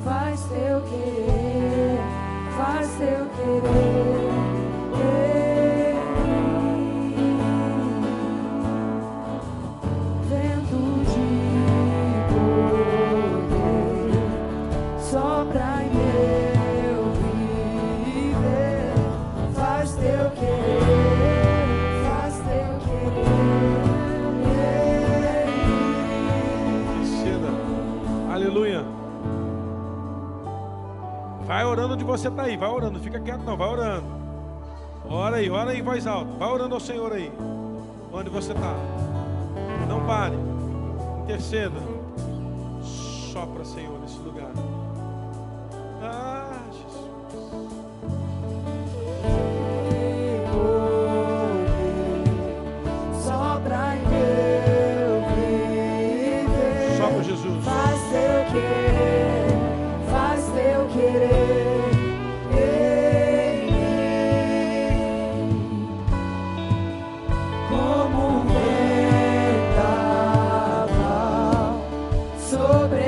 faz Teu querer, faz Teu querer em mim. Vento de poder sopra em meu viver, faz Teu querer, faz Teu querer. Descida. Aleluia. Vai orando onde você está aí, vai orando, fica quieto não, vai orando. Ora aí em voz alta, vai orando ao Senhor aí, onde você está. Não pare, interceda. Sopra, Senhor, nesse lugar. Ah, Jesus. Sopra em meu viver, Sopra, Jesus. faz Teu querer, faz Teu querer em mim, como um vendaval sobrenatural,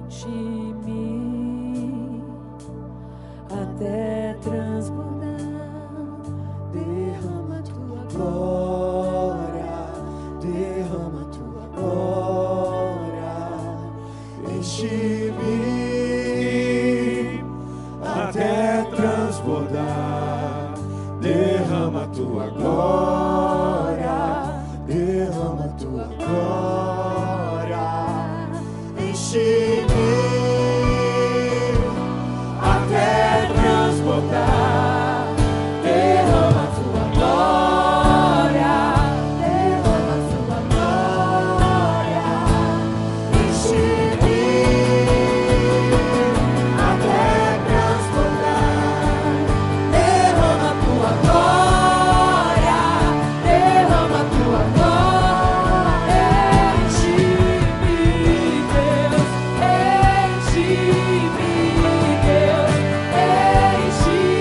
enche-me até transbordar. Derrama tua glória, derrama tua glória, Enche-me até transbordar. Derrama tua glória, derrama tua glória. Enche-me até transbordar. Derrama tua glória, derrama tua glória. Enche-me até transbordar. Derrama tua glória, derrama tua glória. Enche-me, Deus, enche-me, Deus, enche-me,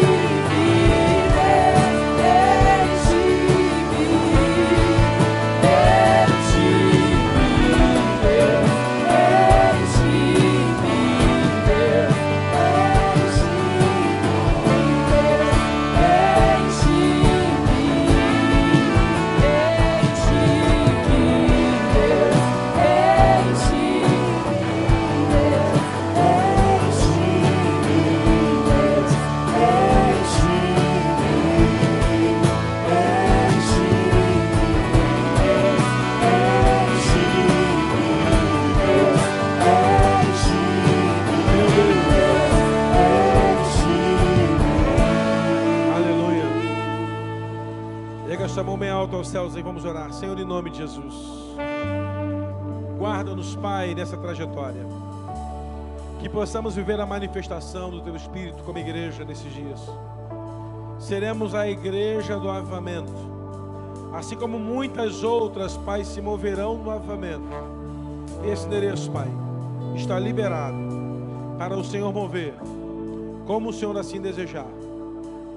Aleluia. Erga sua mão bem alta aos céus e vamos orar. Senhor, em nome de Jesus, guarda-nos, Pai, nessa trajetória. Que possamos viver a manifestação do Teu Espírito como igreja nesses dias. Seremos a igreja do avivamento. Assim como muitas outras, Pai, se moverão no avivamento. Esse endereço, Pai, está liberado para o Senhor mover, como o Senhor assim desejar,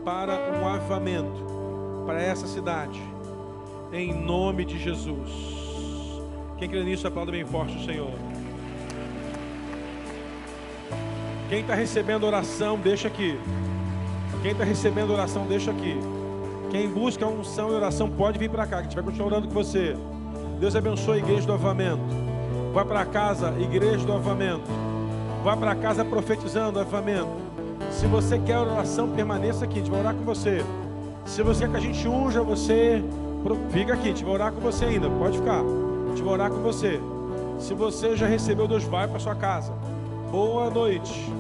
para um avivamento, para essa cidade, em nome de Jesus. Quem crê nisso, aplauda bem forte o Senhor. Quem está recebendo oração, deixa aqui. Quem está recebendo oração, deixa aqui. Quem busca unção e oração, pode vir para cá, que a gente vai continuar orando com você. Deus abençoe a igreja do avivamento. Vai para casa, igreja do avivamento. Vai para casa profetizando avivamento. Se você quer oração, permaneça aqui, a gente vai orar com você. Se você quer que a gente unja você, fica aqui, a gente vai orar com você ainda, pode ficar. A gente vai orar com você. Se você já recebeu, Deus vai para sua casa. Boa noite.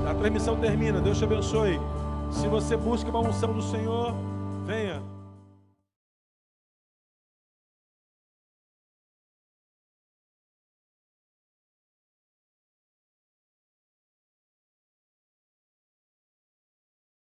A transmissão termina, Deus te abençoe. Se você busca uma unção do Senhor, venha.